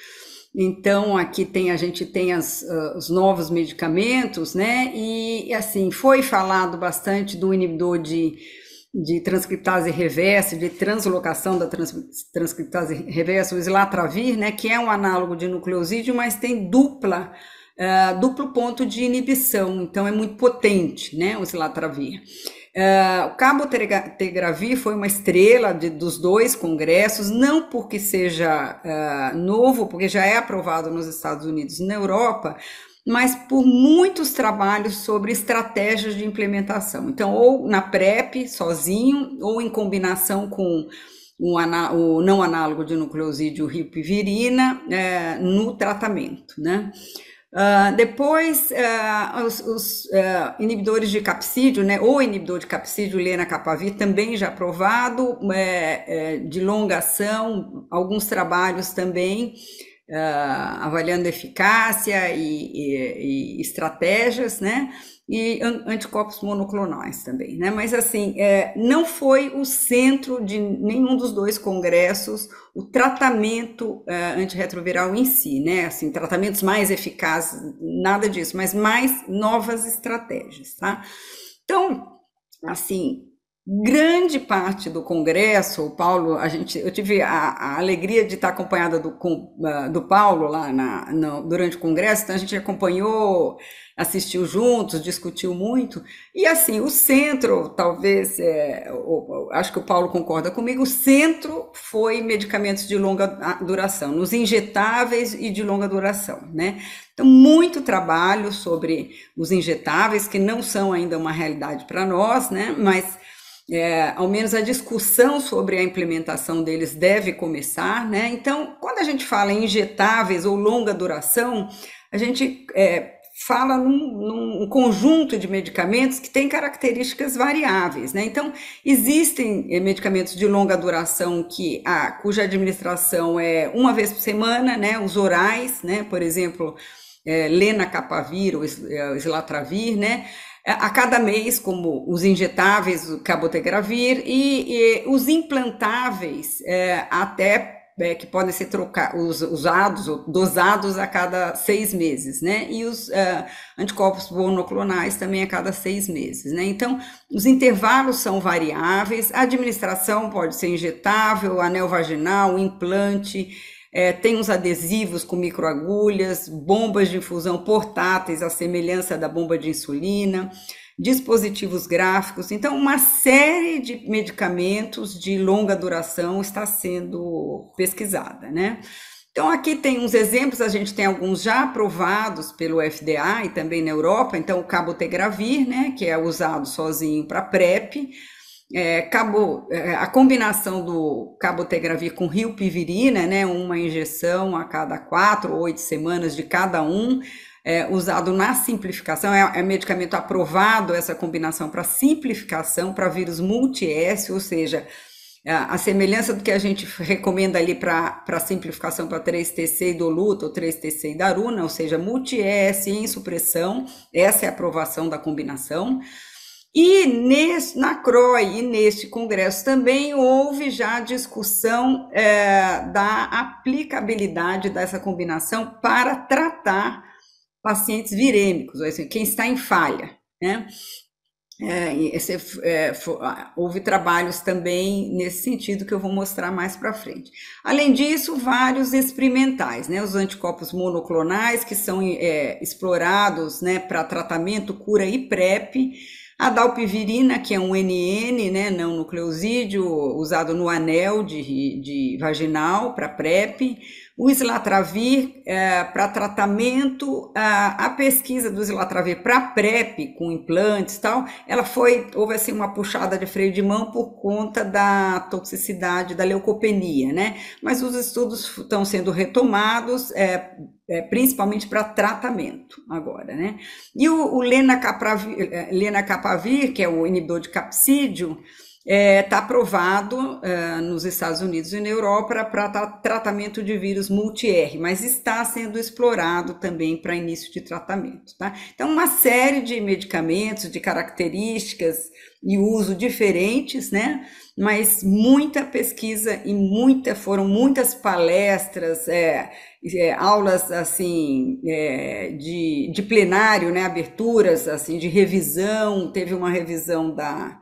Então, aqui a gente tem os novos medicamentos, né? E, assim, foi falado bastante do inibidor de transcriptase reversa, de translocação da transcriptase reversa, o islatravir, né? Que é um análogo de nucleosídeo, mas tem duplo ponto de inibição, então é muito potente, né? O islatravir. O cabotegravir foi uma estrela dos dois congressos, não porque seja novo, porque já é aprovado nos Estados Unidos e na Europa, mas por muitos trabalhos sobre estratégias de implementação. Então, ou na PrEP, sozinho, ou em combinação com o não análogo de nucleosídeo ripivirina no tratamento, né? Depois, os inibidores de capsídeo, né, o inibidor de capsídeo, lenacapavir, também já aprovado, de longa ação, alguns trabalhos também, avaliando eficácia e estratégias, né, e anticorpos monoclonais também, né, mas assim, não foi o centro de nenhum dos dois congressos o tratamento antirretroviral em si, né, assim, tratamentos mais eficazes, nada disso, mas mais novas estratégias, tá? Então, assim, grande parte do congresso, o Paulo, eu tive a alegria de estar acompanhada do Paulo lá durante o congresso, então a gente acompanhou, assistiu juntos, discutiu muito, e assim, o centro, talvez, acho que o Paulo concorda comigo, o centro foi medicamentos de longa duração, nos injetáveis e de longa duração, né? Então, muito trabalho sobre os injetáveis, que não são ainda uma realidade para nós, né? Mas ao menos a discussão sobre a implementação deles deve começar, né? Então, quando a gente fala em injetáveis ou longa duração, a gente fala num conjunto de medicamentos que tem características variáveis, né? Então, existem medicamentos de longa duração cuja administração é uma vez por semana, né? Os orais, né? Por exemplo, lenacapavir ou islatravir, né? A cada mês, como os injetáveis, o cabotegravir, e os implantáveis, que podem ser usados ou dosados a cada 6 meses, né? E os anticorpos monoclonais também a cada 6 meses, né? Então, os intervalos são variáveis, a administração pode ser injetável, anel vaginal, implante, tem uns adesivos com microagulhas, bombas de infusão portáteis, à semelhança da bomba de insulina, dispositivos gráficos. Então, uma série de medicamentos de longa duração está sendo pesquisada, né? Então, aqui tem uns exemplos, a gente tem alguns já aprovados pelo FDA e também na Europa. Então, o cabotegravir, né, que é usado sozinho para PrEP, a combinação do cabotegravir com rilpivirina, né, uma injeção a cada 4 ou 8 semanas de cada um, usado na simplificação, é medicamento aprovado, essa combinação para simplificação, para vírus multi-S, ou seja, a semelhança do que a gente recomenda ali para simplificação para 3TC e Doluta, ou 3TC e Daruna, ou seja, multi-S em supressão, essa é a aprovação da combinação. E na CROI e neste congresso também houve já discussão da aplicabilidade dessa combinação para tratar pacientes virêmicos, ou seja, quem está em falha, né? Houve trabalhos também nesse sentido que eu vou mostrar mais para frente. Além disso, vários experimentais, né? Os anticorpos monoclonais que são explorados, né, para tratamento, cura e PrEP, a dalpivirina, que é um NN, né, não nucleosídeo, usado no anel de vaginal para PrEP, o islatravir para tratamento, a pesquisa do islatravir para PrEP, com implantes e tal, houve assim uma puxada de freio de mão por conta da toxicidade da leucopenia, né, mas os estudos estão sendo retomados, principalmente para tratamento agora, né? E o lenacapavir, que é o inibidor de capsídeo, está aprovado nos Estados Unidos e na Europa para tratamento de vírus multi-R, mas está sendo explorado também para início de tratamento, tá? Então, uma série de medicamentos, de características e uso diferentes, né? Mas muita pesquisa e foram muitas palestras, aulas assim de plenário, né? Aberturas assim de revisão. Teve uma revisão da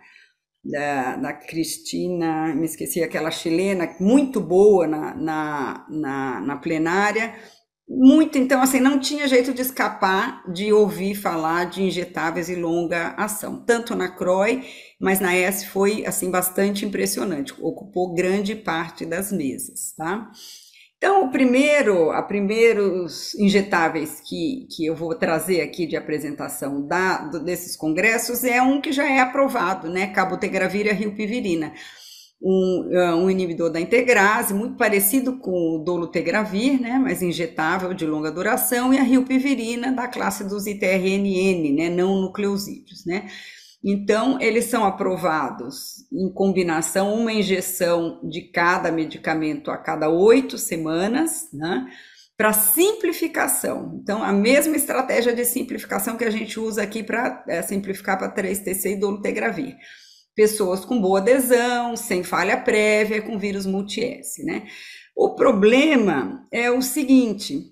Cristina, me esqueci, aquela chilena, muito boa na plenária. Então, assim, não tinha jeito de escapar de ouvir falar de injetáveis e longa ação, tanto na CROI, mas na ESS foi, assim, bastante impressionante, ocupou grande parte das mesas, tá? Então, primeiros injetáveis que eu vou trazer aqui de apresentação desses congressos é um que já é aprovado, né, cabotegravir e rilpivirina. um inibidor da integrase, muito parecido com o dolutegravir, né, mas injetável de longa duração, e a rilpivirina da classe dos ITRNN, né, não nucleosídeos, né. Então, eles são aprovados em combinação, uma injeção de cada medicamento a cada 8 semanas, né, para simplificação. Então, a mesma estratégia de simplificação que a gente usa aqui para simplificar para 3-TC e dolutegravir. Pessoas com boa adesão, sem falha prévia, com vírus multi-S, né? O problema é o seguinte,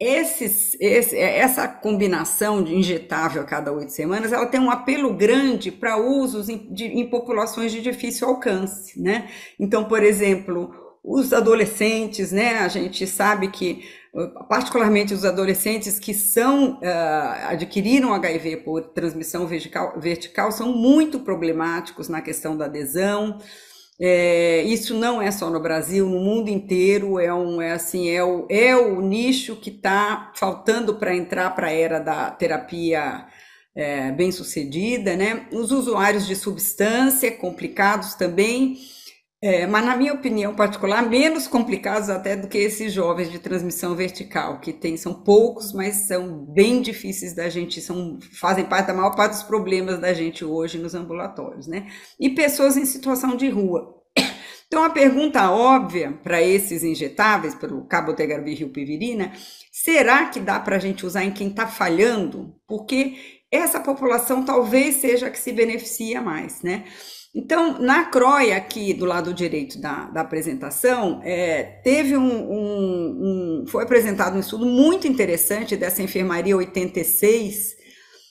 essa combinação de injetável a cada 8 semanas, ela tem um apelo grande para usos em populações de difícil alcance, né? Então, por exemplo, os adolescentes, né? A gente sabe que, particularmente os adolescentes que adquiriram HIV por transmissão vertical são muito problemáticos na questão da adesão. Isso não é só no Brasil, no mundo inteiro é o nicho que está faltando para entrar para a era da terapia bem sucedida, né? Os usuários de substância, complicados também. Mas, na minha opinião particular, menos complicados até do que esses jovens de transmissão vertical, são poucos, mas são bem difíceis da gente, fazem parte da maior parte dos problemas da gente hoje nos ambulatórios, né? E pessoas em situação de rua. Então, a pergunta óbvia para esses injetáveis, pelo cabotegravir e rilpivirina, será que dá para a gente usar em quem está falhando? Porque essa população talvez seja a que se beneficia mais, né? Então, na CROI, aqui do lado direito da apresentação, foi apresentado um estudo muito interessante dessa enfermaria 86,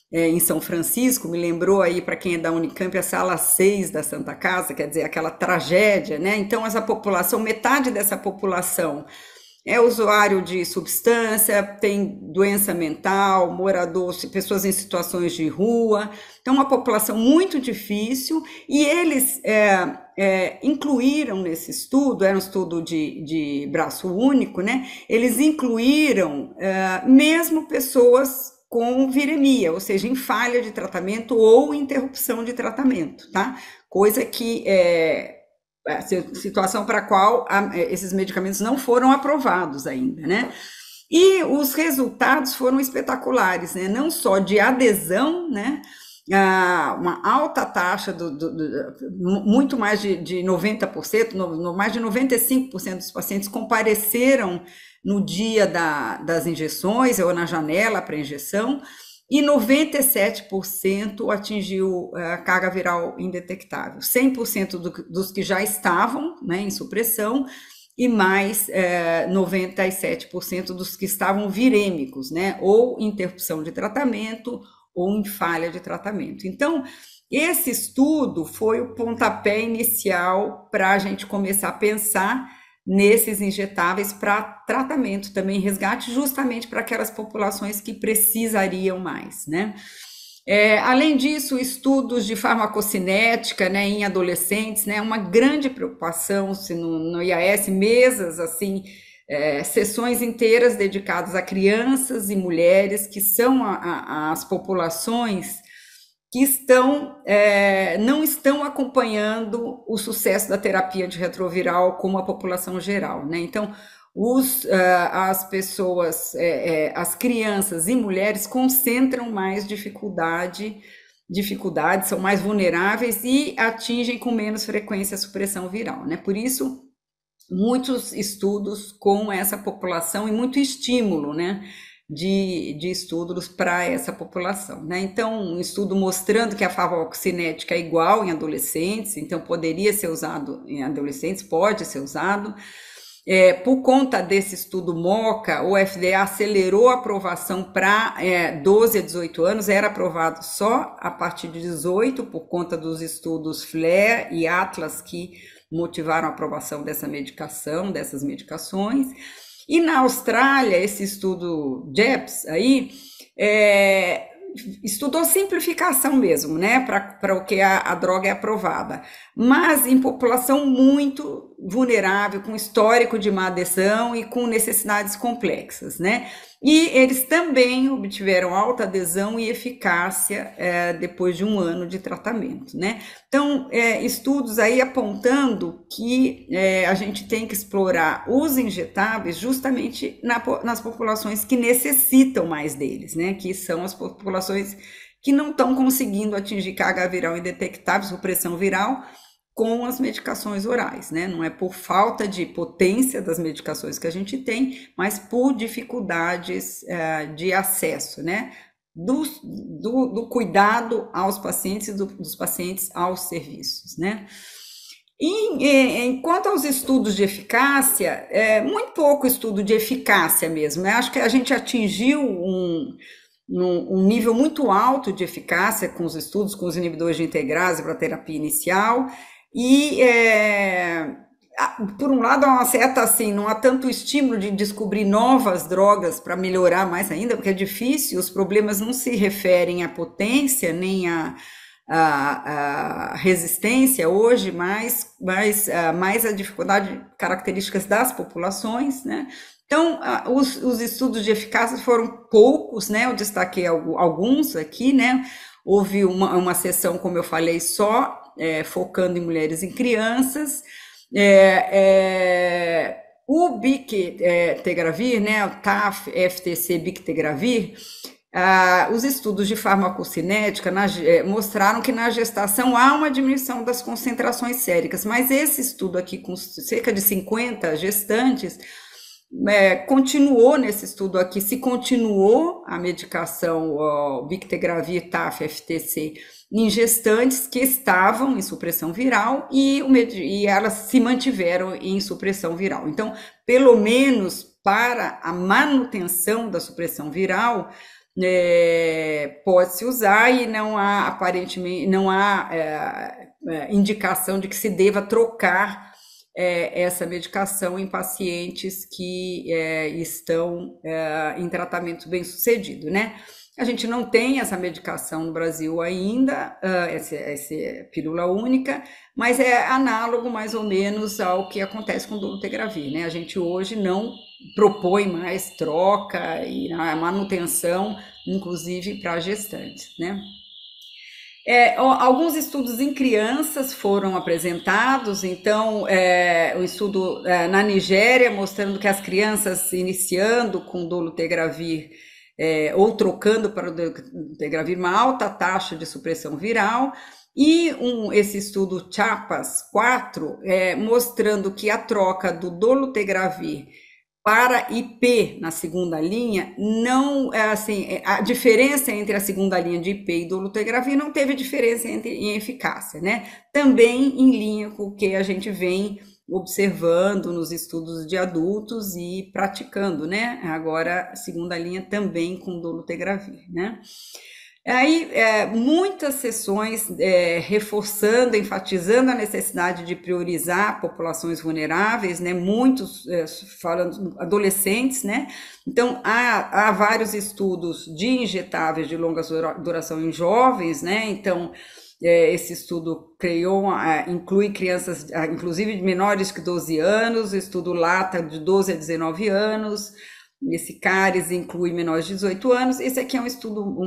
em São Francisco, me lembrou aí, para quem é da Unicamp, a sala 6 da Santa Casa, quer dizer, aquela tragédia, né? Então, essa população, metade dessa população é usuário de substância, tem doença mental, pessoas em situações de rua, então uma população muito difícil, e eles incluíram nesse estudo, era um estudo de braço único, né? Eles incluíram mesmo pessoas com viremia, ou seja, em falha de tratamento ou interrupção de tratamento, tá? Coisa que situação para a qual esses medicamentos não foram aprovados ainda, né? E os resultados foram espetaculares, né? Não só de adesão, né? Uma alta taxa, muito mais de 90%, mais de 95% dos pacientes compareceram no dia das injeções ou na janela para injeção, e 97% atingiu a carga viral indetectável, 100% dos que já estavam, né, em supressão, e mais 97% dos que estavam virêmicos, né, ou interrupção de tratamento, ou em falha de tratamento. Então, esse estudo foi o pontapé inicial para a gente começar a pensar nesses injetáveis para tratamento também, resgate, justamente para aquelas populações que precisariam mais, né? Além disso, estudos de farmacocinética, né, em adolescentes, né, uma grande preocupação no IAS, mesas assim, sessões inteiras dedicadas a crianças e mulheres, que são as populações que não estão acompanhando o sucesso da terapia antirretroviral como a população geral, né? Então, as pessoas, as crianças e mulheres concentram mais dificuldades, são mais vulneráveis e atingem com menos frequência a supressão viral, né? Por isso, muitos estudos com essa população e muito estímulo, né, de estudos para essa população, né? Então, um estudo mostrando que a farmacocinética é igual em adolescentes, então poderia ser usado em adolescentes, pode ser usado. Por conta desse estudo MOCA, o FDA acelerou a aprovação para 12 a 18 anos, era aprovado só a partir de 18, por conta dos estudos FLAIR e ATLAS, que motivaram a aprovação dessas medicações. E na Austrália, esse estudo JEPS aí, estudou simplificação mesmo, né, para o que a droga é aprovada, mas em população muito vulnerável, com histórico de má adesão e com necessidades complexas, né. E eles também obtiveram alta adesão e eficácia depois de um ano de tratamento, né? Então, estudos aí apontando que a gente tem que explorar os injetáveis justamente nas populações que necessitam mais deles, né? Que são as populações que não estão conseguindo atingir carga viral indetectável, supressão viral, com as medicações orais, né? Não é por falta de potência das medicações que a gente tem, mas por dificuldades de acesso, né? Do cuidado aos pacientes e dos pacientes aos serviços, né? Quanto aos estudos de eficácia, muito pouco estudo de eficácia mesmo, né? Acho que a gente atingiu um nível muito alto de eficácia com os estudos, com os inibidores de integrase para terapia inicial, e, por um lado, há uma certa, assim, não há tanto estímulo de descobrir novas drogas para melhorar mais ainda, porque é difícil, os problemas não se referem à potência, nem à resistência hoje, mas mais a dificuldade, características das populações, né? Então, os estudos de eficácia foram poucos, né? Eu destaquei alguns aqui, né? Houve uma sessão, como eu falei, só focando em mulheres e crianças. O bictegravir, né, o TAF-FTC bictegravir, os estudos de farmacocinética mostraram que na gestação há uma diminuição das concentrações séricas, mas esse estudo aqui com cerca de 50 gestantes, continuou nesse estudo aqui, se continuou a medicação bictegravir TAF-FTC em gestantes que estavam em supressão viral e elas se mantiveram em supressão viral. Então, pelo menos para a manutenção da supressão viral, pode-se usar e não há, aparentemente, não há indicação de que se deva trocar essa medicação em pacientes que estão em tratamento bem-sucedido, né? A gente não tem essa medicação no Brasil ainda, essa pílula única, mas é análogo mais ou menos ao que acontece com o dolutegravir, né? A gente hoje não propõe mais troca e a manutenção, inclusive para gestantes, né? Alguns estudos em crianças foram apresentados, então, o estudo na Nigéria, mostrando que as crianças iniciando com dolutegravir ou trocando para o dolutegravir, uma alta taxa de supressão viral, e esse estudo CHAPAS 4, mostrando que a troca do dolutegravir para IP na segunda linha, não, assim, a diferença entre a segunda linha de IP e dolutegravir não teve diferença em eficácia, né? Também em linha com o que a gente vem observando nos estudos de adultos e praticando, né? Agora, a segunda linha também com dolutegravir, né? Aí, muitas sessões reforçando, enfatizando a necessidade de priorizar populações vulneráveis, né? Muitos falando adolescentes, né? Então, há vários estudos de injetáveis de longa duração em jovens, né? Então, esse estudo inclui crianças, inclusive menores que 12 anos, estudo LATA de 12 a 19 anos, esse CARES inclui menores de 18 anos, esse aqui é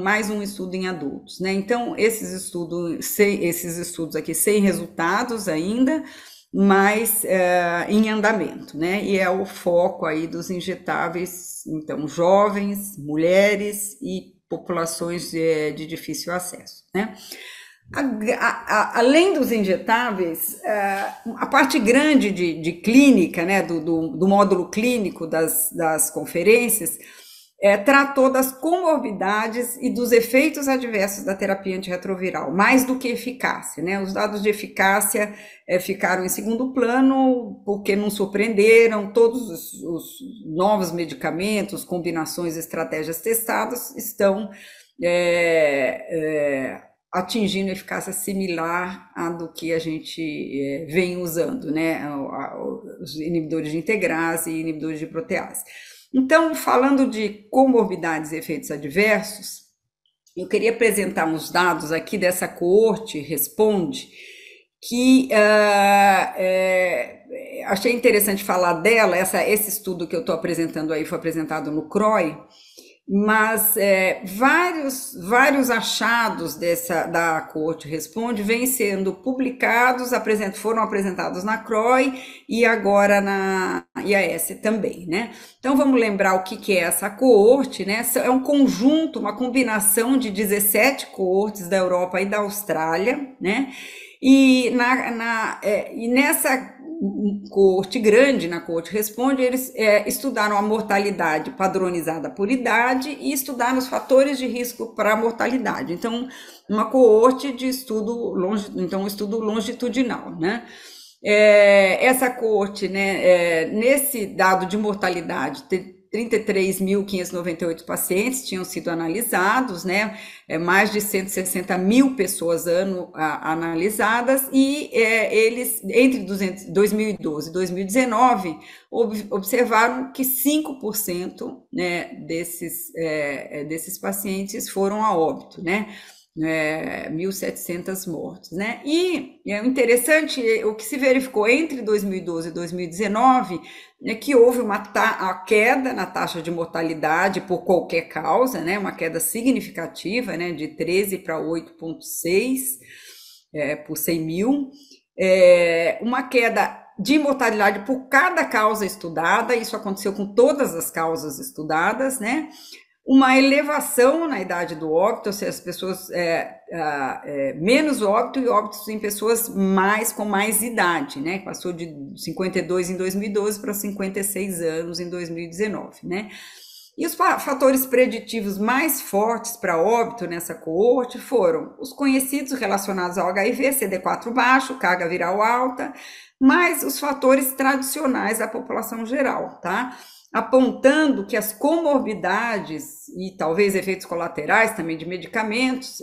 mais um estudo em adultos, né? Então, esses estudos aqui sem resultados ainda, mas em andamento, né? E é o foco aí dos injetáveis, então, jovens, mulheres e populações de difícil acesso, né? Além dos injetáveis, a parte grande de clínica, né, do módulo clínico das conferências, tratou das comorbidades e dos efeitos adversos da terapia antirretroviral, mais do que eficácia, né? Os dados de eficácia ficaram em segundo plano, porque não surpreenderam, todos os novos medicamentos, combinações, estratégias testadas estão atingindo eficácia similar à do que a gente vem usando, né? Os inibidores de integrase e inibidores de protease. Então, falando de comorbidades e efeitos adversos, eu queria apresentar uns dados aqui dessa coorte Responde, que achei interessante falar dela. Esse estudo que eu estou apresentando aí foi apresentado no CROI, mas vários achados da Coorte Responde vêm sendo publicados, foram apresentados na CROI e agora na IAS também, né? Então vamos lembrar o que é essa coorte, né? É um conjunto, uma combinação de 17 coortes da Europa e da Austrália, né? E nessa coorte grande, na Coorte Responde, eles estudaram a mortalidade padronizada por idade e estudaram os fatores de risco para a mortalidade. Então, uma coorte de estudo longitudinal, né? Essa coorte, né, nesse dado de mortalidade, 33.598 pacientes tinham sido analisados, né? Mais de 160 mil pessoas analisadas, e eles, entre 2012 e 2019, observaram que 5%, né, desses pacientes foram a óbito, né? 1.700 mortes, né? E é interessante, o que se verificou entre 2012 e 2019 é que houve a queda na taxa de mortalidade por qualquer causa, né? Uma queda significativa, né? De 13 para 8,6 por 100 mil. Uma queda de mortalidade por cada causa estudada, isso aconteceu com todas as causas estudadas, né? Uma elevação na idade do óbito, ou seja, as pessoas menos óbito e óbitos em pessoas com mais idade, né? Passou de 52 em 2012 para 56 anos em 2019, né? E os fatores preditivos mais fortes para óbito nessa coorte foram os conhecidos relacionados ao HIV, CD4 baixo, carga viral alta, mais os fatores tradicionais da população geral, tá? Apontando que as comorbidades e talvez efeitos colaterais também de medicamentos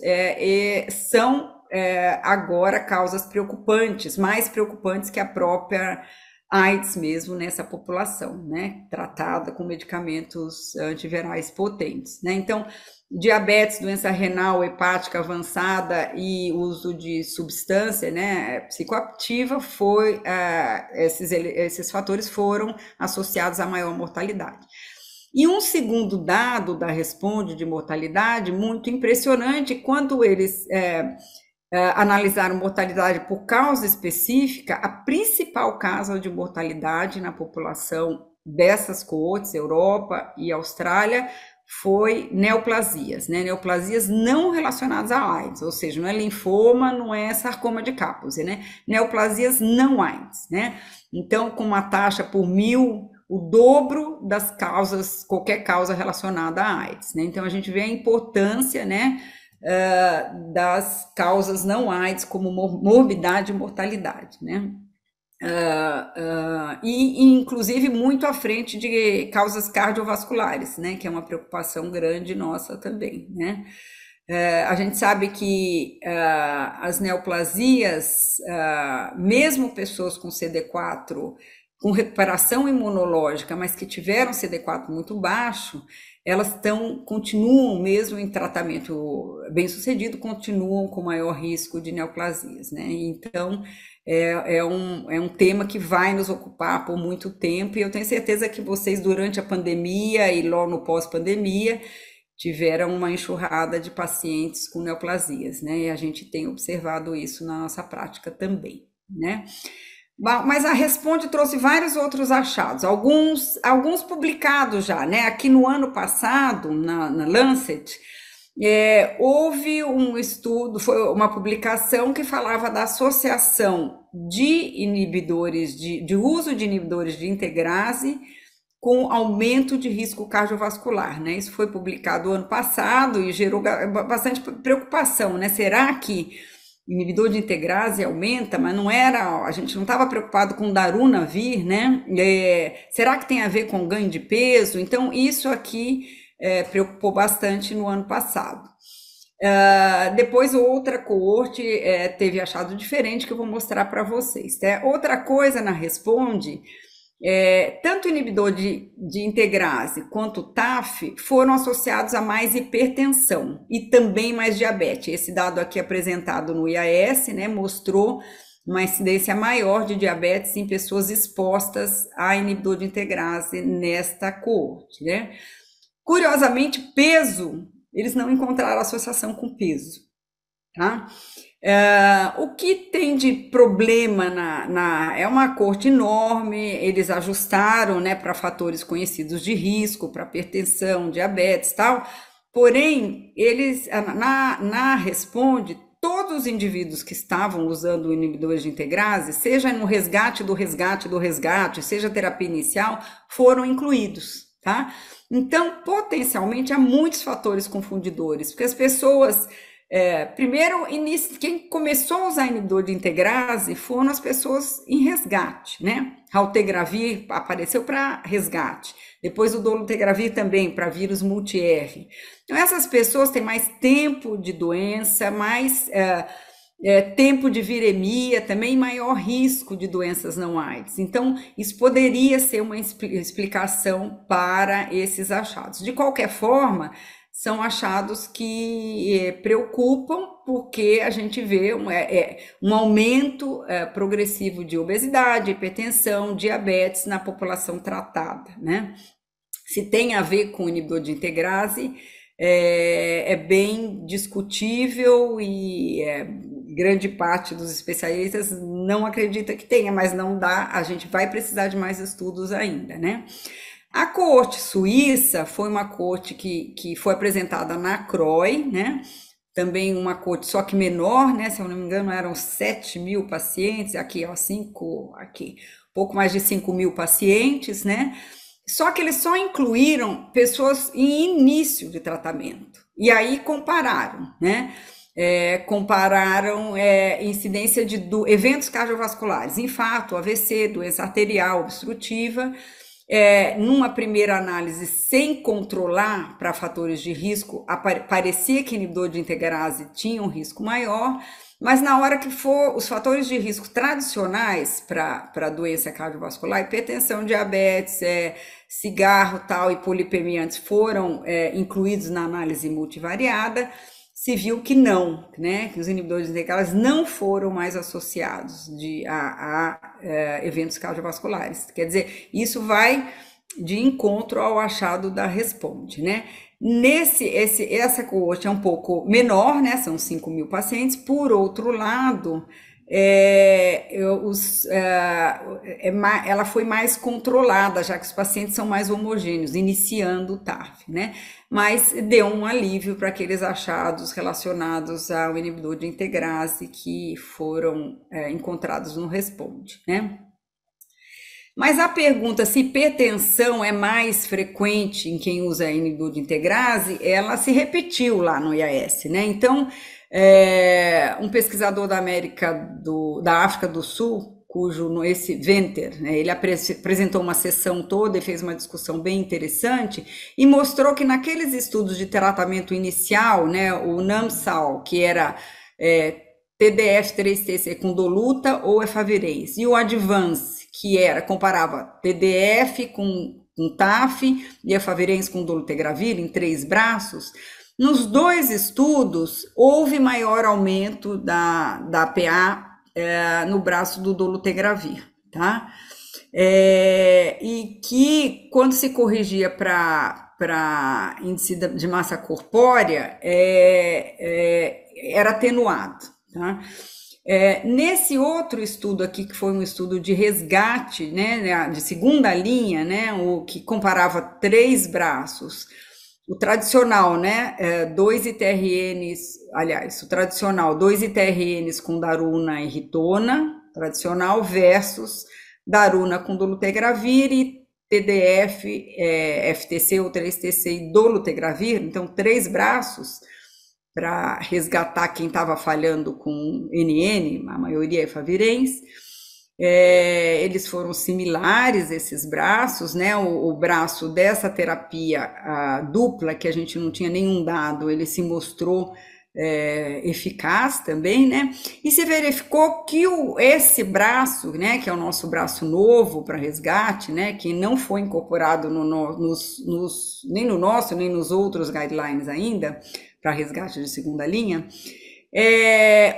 são agora causas preocupantes, mais preocupantes que a própria AIDS mesmo nessa população, né, tratada com medicamentos antivirais potentes, né? Então, diabetes, doença renal, hepática avançada e uso de substância, né, psicoativa, esses fatores foram associados a maior mortalidade. E um segundo dado da Responde de mortalidade, muito impressionante, quando eles analisaram mortalidade por causa específica, a principal causa de mortalidade na população dessas coortes, Europa e Austrália, foi neoplasias, né? Neoplasias não relacionadas à AIDS, ou seja, não é linfoma, não é sarcoma de Kaposi, né? Neoplasias não AIDS, né? Então, com uma taxa por 1.000, o dobro das causas, qualquer causa relacionada à AIDS, né? Então, a gente vê a importância, né, das causas não AIDS como morbidade e mortalidade, né? E inclusive muito à frente de causas cardiovasculares, né, que é uma preocupação grande nossa também, né? A gente sabe que as neoplasias, mesmo pessoas com CD4 com recuperação imunológica, mas que tiveram CD4 muito baixo, elas continuam, mesmo em tratamento bem sucedido, continuam com maior risco de neoplasias, né? Então, é um tema que vai nos ocupar por muito tempo, e eu tenho certeza que vocês, durante a pandemia e logo no pós-pandemia, tiveram uma enxurrada de pacientes com neoplasias, né? E a gente tem observado isso na nossa prática também, né? Mas a Responde trouxe vários outros achados, alguns publicados já, né? Aqui no ano passado, na Lancet, houve um estudo, foi uma publicação que falava da associação de inibidores, de uso de inibidores de integrase com aumento de risco cardiovascular, né? Isso foi publicado ano passado e gerou bastante preocupação, né? Será que inibidor de integrase aumenta, mas a gente não estava preocupado com darunavir, né? Será que tem a ver com ganho de peso? Então, isso aqui preocupou bastante no ano passado. Depois, outra coorte teve achado diferente, que eu vou mostrar para vocês. Outra coisa na Responde, tanto o inibidor de integrase quanto o TAF foram associados a mais hipertensão e também mais diabetes. Esse dado aqui apresentado no IAS, né, mostrou uma incidência maior de diabetes em pessoas expostas a inibidor de integrase nesta coorte, né? Curiosamente, peso, eles não encontraram associação com peso, tá? O que tem de problema é uma corte enorme, eles ajustaram, né, para fatores conhecidos de risco, para hipertensão, diabetes e tal, porém, eles, na Responde, todos os indivíduos que estavam usando o inibidor de integrase, seja no resgate do resgate do resgate, seja terapia inicial, foram incluídos, tá? Então, potencialmente, há muitos fatores confundidores, porque as pessoas... primeiro, quem começou a usar inibidor de integrase foram as pessoas em resgate, né? Raltegravir apareceu para resgate, depois o dolutegravir também para vírus multi-R. Então, essas pessoas têm mais tempo de doença, mais tempo de viremia, também maior risco de doenças não AIDS. Então, isso poderia ser uma explicação para esses achados. De qualquer forma, são achados que preocupam, porque a gente vê um aumento progressivo de obesidade, hipertensão, diabetes na população tratada, né? Se tem a ver com o inibidor de integrase, é bem discutível e grande parte dos especialistas não acredita que tenha, mas não dá, a gente vai precisar de mais estudos ainda, né? A coorte suíça foi uma coorte que foi apresentada na CROI, né? Também uma coorte só que menor, né? Se eu não me engano, eram 7.000 pacientes, aqui, ó, pouco mais de 5.000 pacientes, né? Só que eles só incluíram pessoas em início de tratamento. E aí compararam, né? Compararam incidência de eventos cardiovasculares, infarto, AVC, doença arterial obstrutiva. Numa primeira análise, sem controlar para fatores de risco, parecia que inibidor de integrase tinha um risco maior, mas na hora que for os fatores de risco tradicionais para doença cardiovascular, hipertensão, diabetes, cigarro tal e polipemia antes foram incluídos na análise multivariada, se viu que não, né, que os inibidores de integrase não foram mais associados a eventos cardiovasculares. Quer dizer, isso vai de encontro ao achado da Responde, né? Essa coorte é um pouco menor, né? São 5.000 pacientes. Por outro lado, ela foi mais controlada, já que os pacientes são mais homogêneos, iniciando o TARF, né? Mas deu um alívio para aqueles achados relacionados ao inibidor de integrase que foram encontrados no Responde, né? Mas a pergunta se hipertensão é mais frequente em quem usa inibidor de integrase, ela se repetiu lá no IAS, né? Então, um pesquisador da África do Sul, esse Venter, né, ele apresentou uma sessão toda e fez uma discussão bem interessante e mostrou que naqueles estudos de tratamento inicial, né, o NAMSAL, que era TDF-3TC com doluta ou efavirenz, e o Advance, que comparava TDF com TAF e efavirenz com dolutegravir em 3 braços. Nos 2 estudos, houve maior aumento da PA no braço do dolutegravir, tá? E que, quando se corrigia para índice de massa corpórea, era atenuado, tá? Nesse outro estudo aqui, que foi um estudo de resgate, né, de segunda linha, né, o que comparava 3 braços, o tradicional, né, 2 ITRNs, aliás, o tradicional 2 ITRNs com daruna e ritona, tradicional, versus daruna com dolutegravir e TDF, FTC ou 3TC e dolutegravir, então 3 braços para resgatar quem estava falhando com NN, a maioria é efavirenz. Eles foram similares, esses braços, né? O braço dessa terapia dupla, que a gente não tinha nenhum dado, ele se mostrou eficaz também, né? E se verificou que esse braço, né, que é o nosso braço novo para resgate, né, que não foi incorporado nem no nosso, nem nos outros guidelines ainda, para resgate de segunda linha,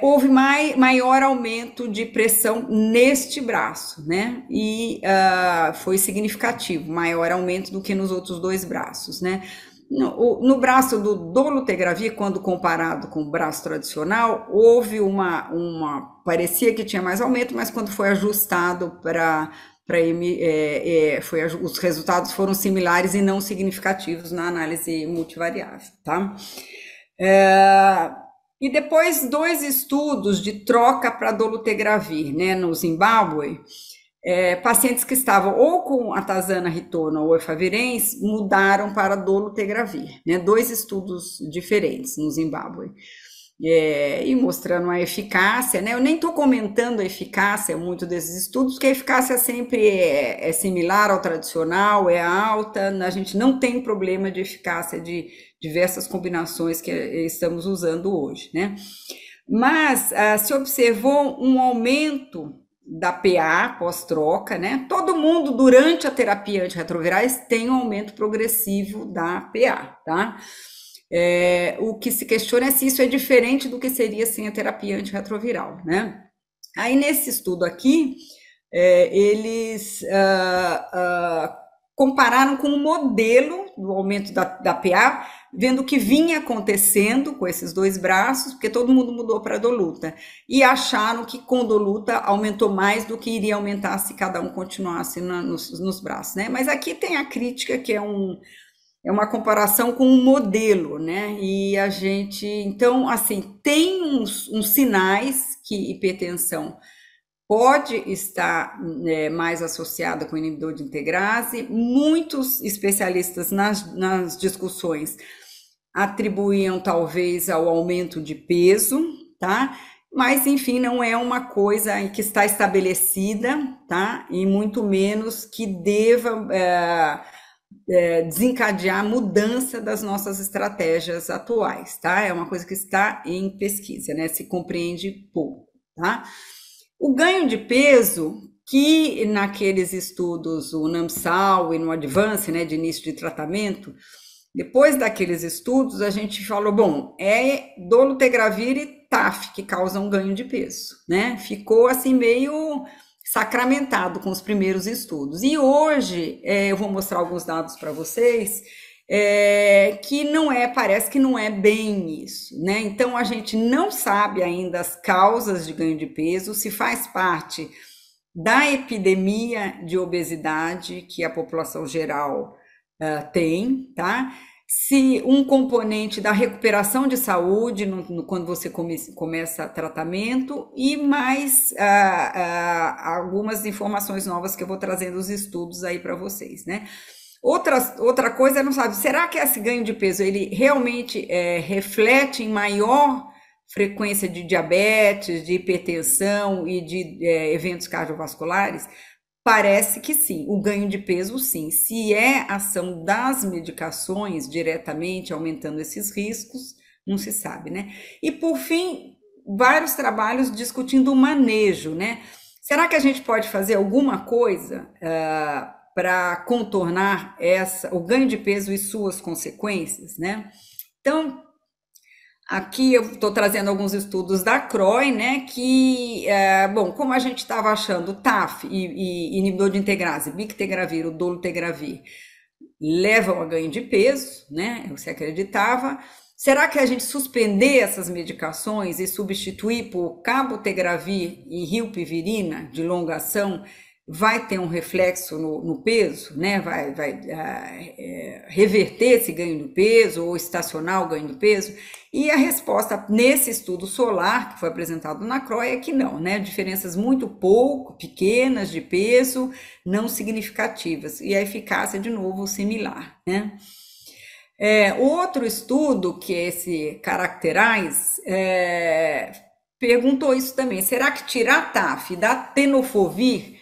houve maior aumento de pressão neste braço, né? E foi significativo, maior aumento do que nos outros 2 braços, né? No braço do dolutegravir, quando comparado com o braço tradicional, houve parecia que tinha mais aumento, mas quando foi ajustado os resultados foram similares e não significativos na análise multivariável, tá? E depois 2 estudos de troca para dolutegravir, né, no Zimbábue, pacientes que estavam ou com atazanavir ou efavirenz mudaram para dolutegravir, né, 2 estudos diferentes no Zimbábue. E mostrando a eficácia, né? Eu nem estou comentando a eficácia muito desses estudos, porque a eficácia sempre é similar ao tradicional, é alta, a gente não tem problema de eficácia de diversas combinações que estamos usando hoje, né? Mas se observou um aumento da PA pós-troca, né? Todo mundo durante a terapia antirretrovirais tem um aumento progressivo da PA, tá? O que se questiona é se isso é diferente do que seria sem a terapia antirretroviral, né? Aí, nesse estudo aqui, eles compararam com o modelo do aumento da PA, vendo o que vinha acontecendo com esses 2 braços, porque todo mundo mudou para Doluta, e acharam que com Doluta aumentou mais do que iria aumentar se cada um continuasse nos braços, né? Mas aqui tem a crítica, que é uma comparação com um modelo, né? E a gente, então, assim, tem uns sinais que hipertensão pode estar mais associada com inibidor de integrase. Muitos especialistas nas discussões atribuíam talvez ao aumento de peso, tá? Mas, enfim, não é uma coisa que está estabelecida, tá? E muito menos que deva desencadear a mudança das nossas estratégias atuais, tá? É uma coisa que está em pesquisa, né? Se compreende pouco, tá? O ganho de peso, que naqueles estudos, o NAMSAL e no Advance, né, de início de tratamento, depois daqueles estudos, a gente falou, bom, é dolutegravir e TAF que causam ganho de peso, né? Ficou assim meio sacramentado com os primeiros estudos. E hoje, eu vou mostrar alguns dados para vocês, que parece que não é bem isso, né? Então, a gente não sabe ainda as causas de ganho de peso, se faz parte da epidemia de obesidade que a população geral tem, tá? Se um componente da recuperação de saúde quando você começa tratamento e mais algumas informações novas que eu vou trazendo os estudos aí para vocês, né? Outra coisa, não sabe, será que esse ganho de peso, ele realmente reflete em maior frequência de diabetes, de hipertensão e de eventos cardiovasculares? Parece que sim, o ganho de peso sim. Se é ação das medicações diretamente aumentando esses riscos, não se sabe, né? E por fim, vários trabalhos discutindo o manejo, né? Será que a gente pode fazer alguma coisa para contornar o ganho de peso e suas consequências, né? Então, aqui eu estou trazendo alguns estudos da CROI, né, que, bom, como a gente estava achando TAF e inibidor de integrase, bictegravir, o dolutegravir, levam a ganho de peso, né, você acreditava. Será que a gente suspender essas medicações e substituir por cabotegravir e rilpivirina de longa ação vai ter um reflexo no peso, né? Vai reverter esse ganho do peso ou estacionar o ganho do peso? E a resposta nesse estudo solar que foi apresentado na CROI é que não, né? Diferenças muito pequenas de peso, não significativas, e a eficácia, de novo, similar, né? Outro estudo, que é esse Characterize, perguntou isso também, será que tirar TAF e dar tenofovir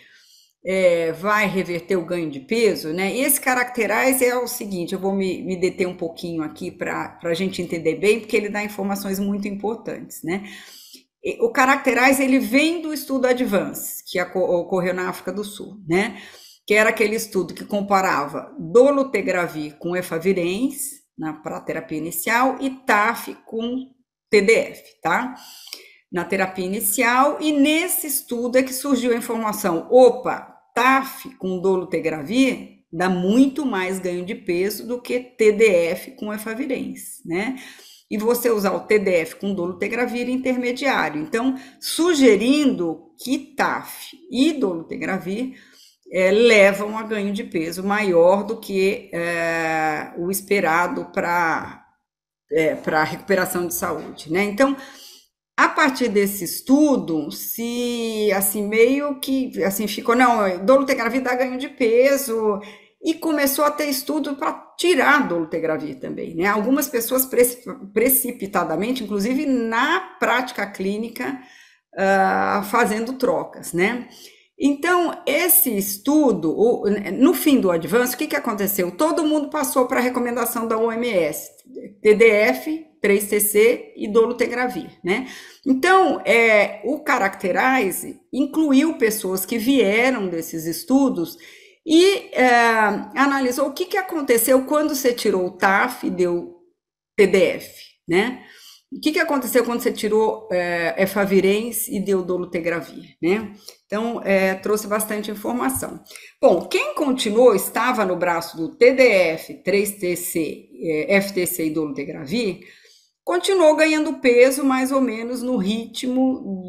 vai reverter o ganho de peso, né? E esse Characterize é o seguinte, eu vou me deter um pouquinho aqui para a gente entender bem, porque ele dá informações muito importantes, né? O Characterize, ele vem do estudo Advance, que ocorreu na África do Sul, né? Que era aquele estudo que comparava dolutegravir com efavirenz para a terapia inicial e TAF com TDF, tá? Na terapia inicial, e nesse estudo é que surgiu a informação, opa, TAF com dolutegravir dá muito mais ganho de peso do que TDF com efavirenz, né? E você usar o TDF com dolutegravir intermediário. Então, sugerindo que TAF e dolutegravir levam a ganho de peso maior do que o esperado para a recuperação de saúde, né? Então, a partir desse estudo, se assim meio que assim ficou, não, dolutegravir dá ganho de peso, e começou a ter estudo para tirar dolutegravir também, né? Algumas pessoas precipitadamente, inclusive na prática clínica, fazendo trocas, né? Então, esse estudo, no fim do Advance, o que aconteceu? Todo mundo passou para a recomendação da OMS, TDF, 3TC e dolutegravir, né? Então, o Characterize incluiu pessoas que vieram desses estudos e analisou o que aconteceu quando você tirou o TAF e deu TDF, né? O que aconteceu quando você tirou efavirenz e deu dolutegravir, né? Então, trouxe bastante informação. Bom, quem continuou, estava no braço do TDF, 3TC, FTC e dolutegravir, continuou ganhando peso mais ou menos no ritmo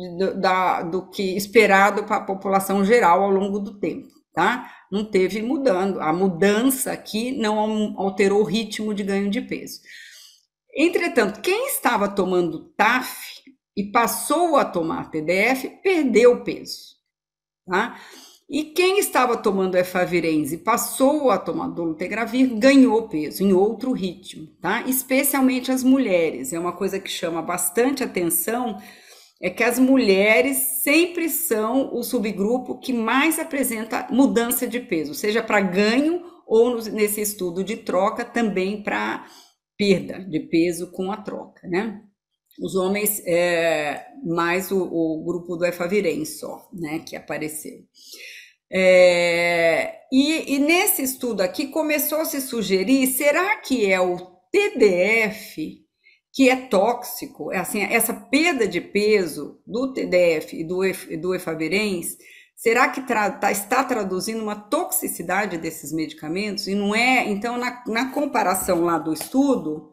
do que esperado para a população geral ao longo do tempo, tá? Não teve mudando. A mudança aqui não alterou o ritmo de ganho de peso. Entretanto, quem estava tomando TAF e passou a tomar TDF, perdeu peso, tá? E quem estava tomando efavirenz e passou a tomar dolutegravir, ganhou peso em outro ritmo, tá? Especialmente as mulheres. É uma coisa que chama bastante atenção, é que as mulheres sempre são o subgrupo que mais apresenta mudança de peso, seja para ganho ou nesse estudo de troca também para perda de peso com a troca, né? Os homens, mais o grupo do efavirenz só, né, que apareceu. E nesse estudo aqui começou a se sugerir, será que é o TDF que é tóxico? Assim, essa perda de peso do TDF e do efavirenz, será que está traduzindo uma toxicidade desses medicamentos? E não é? Então, na comparação lá do estudo,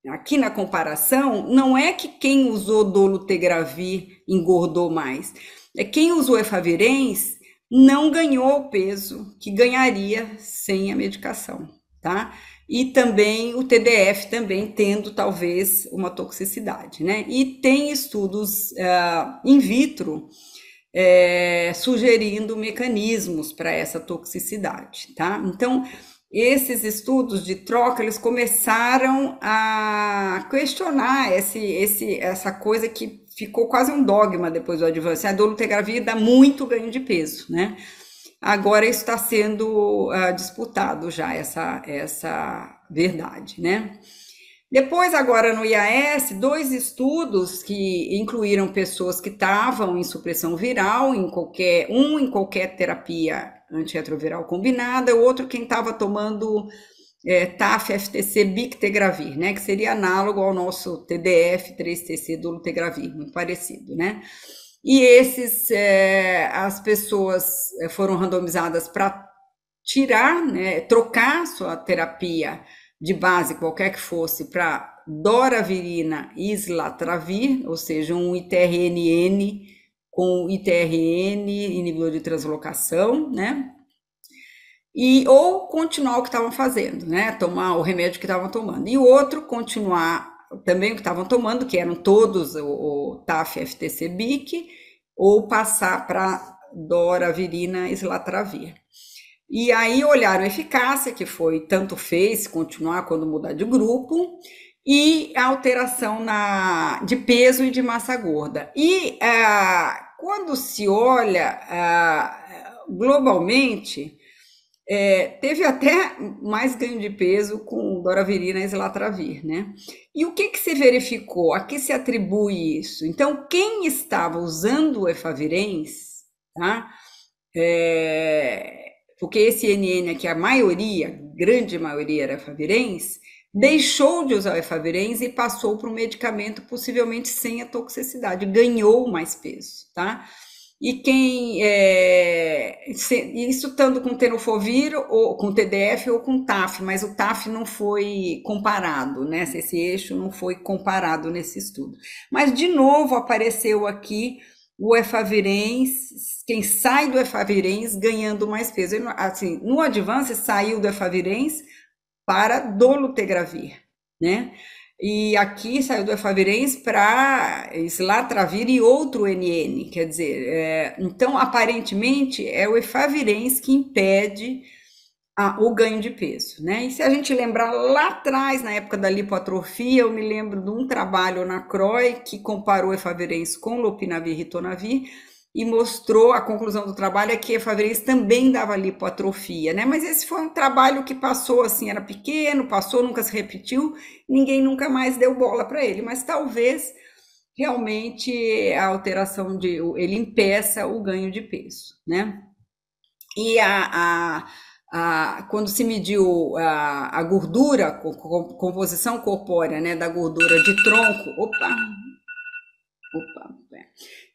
aqui na comparação, não é que quem usou dolutegravir engordou mais, é quem usou efavirenz não ganhou o peso que ganharia sem a medicação, tá? E também o TDF também tendo talvez uma toxicidade, né? E tem estudos in vitro sugerindo mecanismos para essa toxicidade, tá? Então, esses estudos de troca, eles começaram a questionar essa coisa que ficou quase um dogma depois do Advance. A dolutegravir dá muito ganho de peso, né? Agora isso está sendo disputado já, essa verdade, né? Depois, agora no IAS, 2 estudos que incluíram pessoas que estavam em supressão viral, em qualquer terapia antirretroviral combinada, o outro quem estava tomando TAF, FTC, bictegravir, né, que seria análogo ao nosso TDF, 3TC, dolutegravir, muito parecido, né? E esses, as pessoas foram randomizadas para tirar, né, trocar sua terapia de base, qualquer que fosse, para doravirina e islatravir, ou seja, um ITRNN com ITRN, inibidor de translocação, né? Ou continuar o que estavam fazendo, né? Tomar o remédio que estavam tomando. E o outro, continuar também o que estavam tomando, que eram todos o TAF, FTC, BIC, ou passar para doravirina, islatravir. E aí olharam a eficácia, que foi tanto fez, continuar quando mudar de grupo, e a alteração de peso e de massa gorda. E quando se olha globalmente, teve até mais ganho de peso com doravirina e islatravir, né? E o que se verificou? A que se atribui isso? Então, quem estava usando o efavirenz, tá? Porque esse NN aqui, a grande maioria era efavirenz, deixou de usar o efavirenz e passou para um medicamento possivelmente sem a toxicidade, ganhou mais peso, tá? E isso estando com tenofovir, ou com TDF ou com TAF, mas o TAF não foi comparado, né? Esse eixo não foi comparado nesse estudo. Mas, de novo, apareceu aqui o efavirenz, quem sai do efavirenz ganhando mais peso. Assim, no Advance saiu do efavirenz para dolutegravir, né? E aqui saiu do efavirenz para islatravir e outro NN, quer dizer, então aparentemente é o efavirenz que impede o ganho de peso, né? E se a gente lembrar lá atrás, na época da lipoatrofia, eu me lembro de um trabalho na CROI que comparou efavirenz com lopinavir e ritonavir e mostrou, a conclusão do trabalho é que efavirenz também dava lipoatrofia, né? Mas esse foi um trabalho que passou assim, era pequeno, passou, nunca se repetiu, ninguém nunca mais deu bola para ele, mas talvez realmente a alteração ele impeça o ganho de peso, né? E quando se mediu a gordura, composição corpórea, né, da gordura de tronco,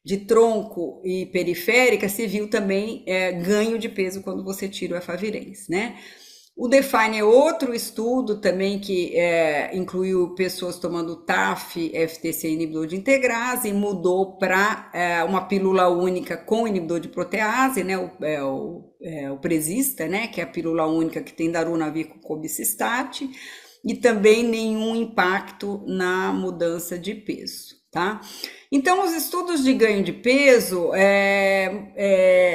de tronco e periférica, se viu também ganho de peso quando você tira o efavirenz, né? O DEFINE é outro estudo também que incluiu pessoas tomando TAF, FTC inibidor de integrase e mudou para uma pílula única com inibidor de protease, né? O Presista, né? Que é a pílula única que tem darunavir com cobicistat, e também nenhum impacto na mudança de peso, tá? Então, os estudos de ganho de peso,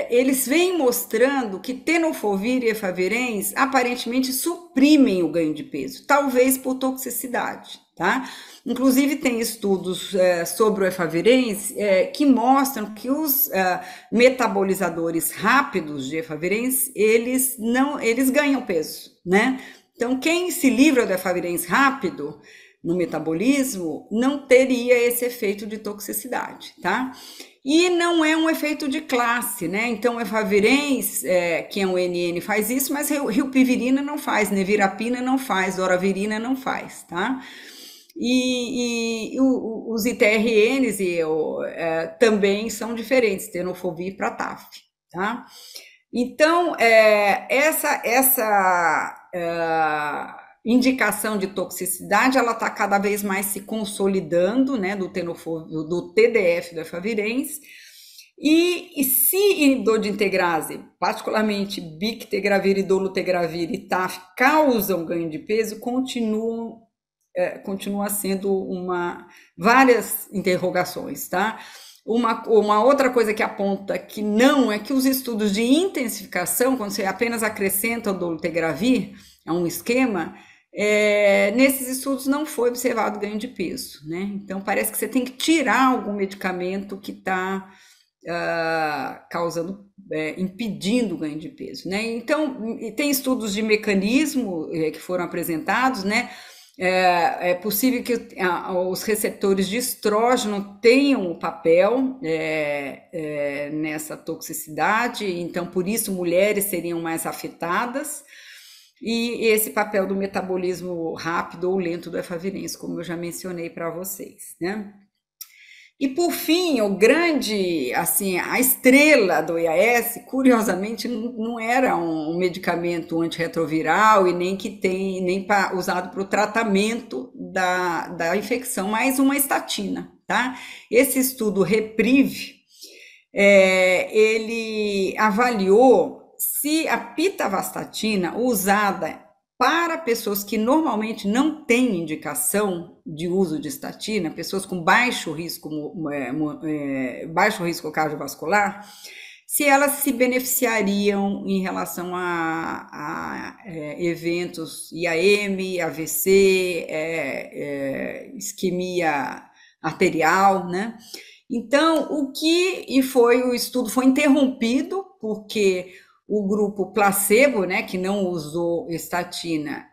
eles vêm mostrando que tenofovir e efavirenz aparentemente suprimem o ganho de peso, talvez por toxicidade, tá? Inclusive, tem estudos sobre o efavirenz que mostram que os metabolizadores rápidos de efavirenz, eles ganham peso, né? Então, quem se livra do efavirenz rápido no metabolismo, não teria esse efeito de toxicidade, tá? E não é um efeito de classe, né? Então, efavirenz, que é um NN, faz isso, mas rilpivirina não faz, nevirapina não faz, doravirina não faz, tá? E os ITRNs também são diferentes, tenofovir para TAF, tá? Então, essa indicação de toxicidade, ela está cada vez mais se consolidando, né, do TDF do efavirenz, e se inibidor de integrase, particularmente bictegravir e dolutegravir e TAF, causam ganho de peso, continua sendo várias interrogações, tá? Uma outra coisa que aponta que não é que os estudos de intensificação, quando você apenas acrescenta o dolutegravir a um esquema, nesses estudos não foi observado ganho de peso, né? Então parece que você tem que tirar algum medicamento que está impedindo o ganho de peso, né? Então tem estudos de mecanismo que foram apresentados, né? É possível que os receptores de estrógeno tenham um papel nessa toxicidade, então por isso mulheres seriam mais afetadas, e esse papel do metabolismo rápido ou lento do efavirenz, como eu já mencionei para vocês, né? E por fim, a estrela do EAS, curiosamente, não era um medicamento antirretroviral e nem usado para o tratamento da infecção, mas uma estatina, tá? Esse estudo REPRIVE, ele avaliou se a pitavastatina usada para pessoas que normalmente não têm indicação de uso de estatina, pessoas com baixo risco cardiovascular, se elas se beneficiariam em relação a eventos IAM, AVC, isquemia arterial, né? Então, o estudo foi interrompido porque o grupo placebo, né, que não usou estatina,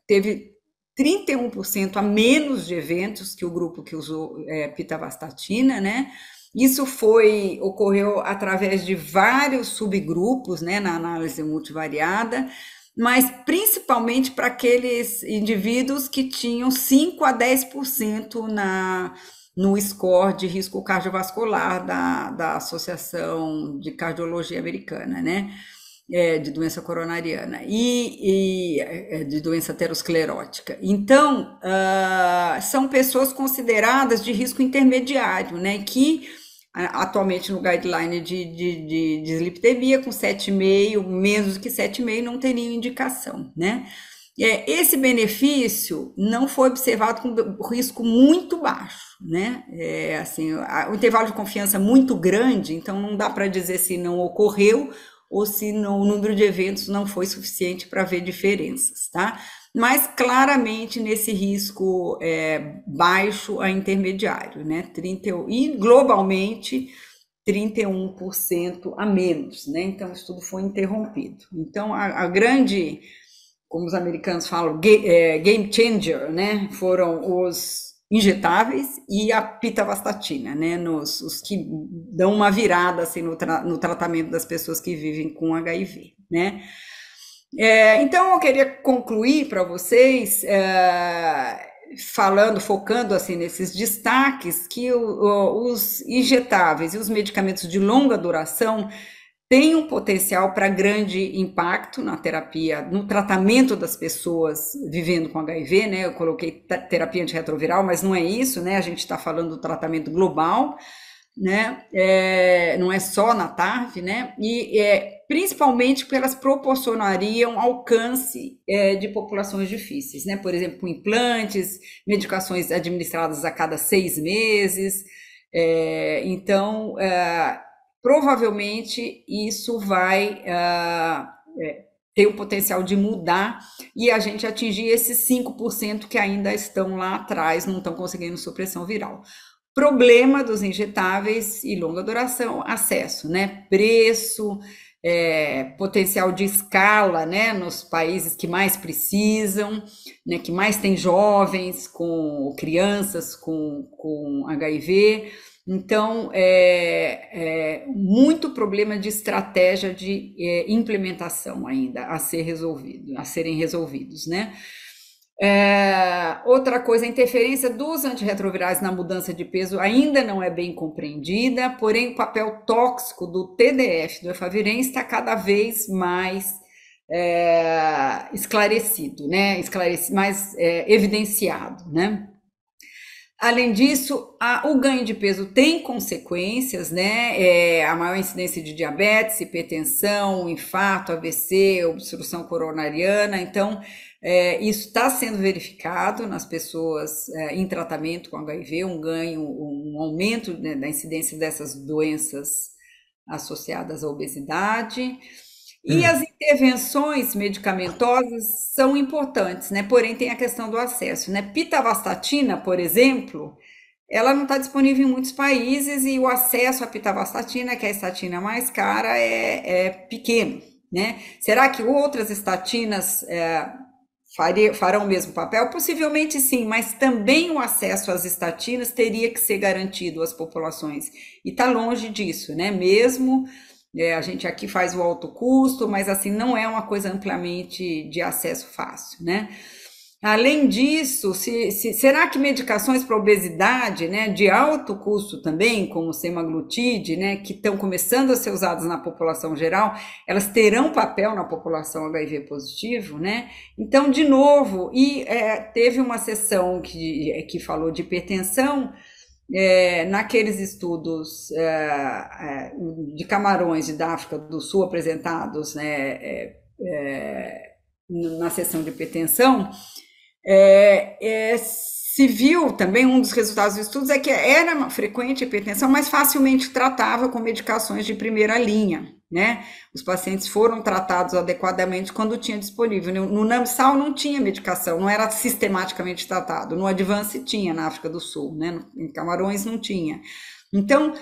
teve 31% a menos de eventos que o grupo que usou pitavastatina, né? Isso ocorreu através de vários subgrupos, né, na análise multivariada, mas principalmente para aqueles indivíduos que tinham 5 a 10% no score de risco cardiovascular da Associação de Cardiologia Americana, né? De doença coronariana e de doença aterosclerótica. Então, são pessoas consideradas de risco intermediário, né? Que atualmente no guideline de dislipidemia, com 7,5, menos do que 7,5, não teriam indicação, né? Esse benefício não foi observado com risco muito baixo, né? Assim, o intervalo de confiança muito grande, então não dá para dizer se não ocorreu ou se o número de eventos não foi suficiente para ver diferenças, tá? Mas claramente nesse risco baixo a intermediário, né? E globalmente 31% a menos, né? Então o estudo foi interrompido. Então a grande, como os americanos falam, game changer, né? Foram os injetáveis e a pitavastatina, né? Os que dão uma virada assim, no tratamento das pessoas que vivem com HIV, né? Então eu queria concluir para vocês focando assim nesses destaques, que os injetáveis e os medicamentos de longa duração tem um potencial para grande impacto na terapia, no tratamento das pessoas vivendo com HIV, né? Eu coloquei terapia antirretroviral, mas não é isso, né? A gente está falando do tratamento global, né? Não é só na TARV, né? E principalmente porque elas proporcionariam alcance de populações difíceis, né? Por exemplo, com implantes, medicações administradas a cada 6 meses. Então, provavelmente isso vai ter o potencial de mudar e a gente atingir esses 5% que ainda estão lá atrás, não estão conseguindo supressão viral. Problema dos injetáveis e longa duração, acesso, né? Preço, potencial de escala, né? Nos países que mais precisam, né? Que mais tem jovens, com crianças com HIV. Então, muito problema de estratégia de implementação ainda a serem resolvidos, né? Outra coisa, a interferência dos antirretrovirais na mudança de peso ainda não é bem compreendida, porém o papel tóxico do TDF, do efavirenz, está cada vez mais esclarecido, né? Mais evidenciado, né? Além disso, o ganho de peso tem consequências, né? A maior incidência de diabetes, hipertensão, infarto, AVC, obstrução coronariana. Então, isso está sendo verificado nas pessoas em tratamento com HIV, um aumento, né, da incidência dessas doenças associadas à obesidade. E as intervenções medicamentosas são importantes, né? Porém, tem a questão do acesso, né? Pitavastatina, por exemplo, ela não está disponível em muitos países e o acesso à pitavastatina, que é a estatina mais cara, é pequeno, né? Será que outras estatinas farão o mesmo papel? Possivelmente sim, mas também o acesso às estatinas teria que ser garantido às populações. E está longe disso, né? Mesmo... a gente aqui faz o alto custo, mas assim, não é uma coisa amplamente de acesso fácil, né? Além disso, será que medicações para obesidade, né, de alto custo também, como o semaglutide, né, que estão começando a ser usadas na população geral, elas terão papel na população HIV positivo, né? Então, de novo, teve uma sessão que falou de hipertensão. Naqueles estudos de camarões da África do Sul apresentados, né, na sessão de hipertensão, se viu também, um dos resultados dos estudos é que era frequente a hipertensão, mas facilmente tratável com medicações de primeira linha, né? Os pacientes foram tratados adequadamente quando tinha disponível. No Namsal não tinha medicação, não era sistematicamente tratado. No Advance tinha na África do Sul, né? Em Camarões não tinha. Então,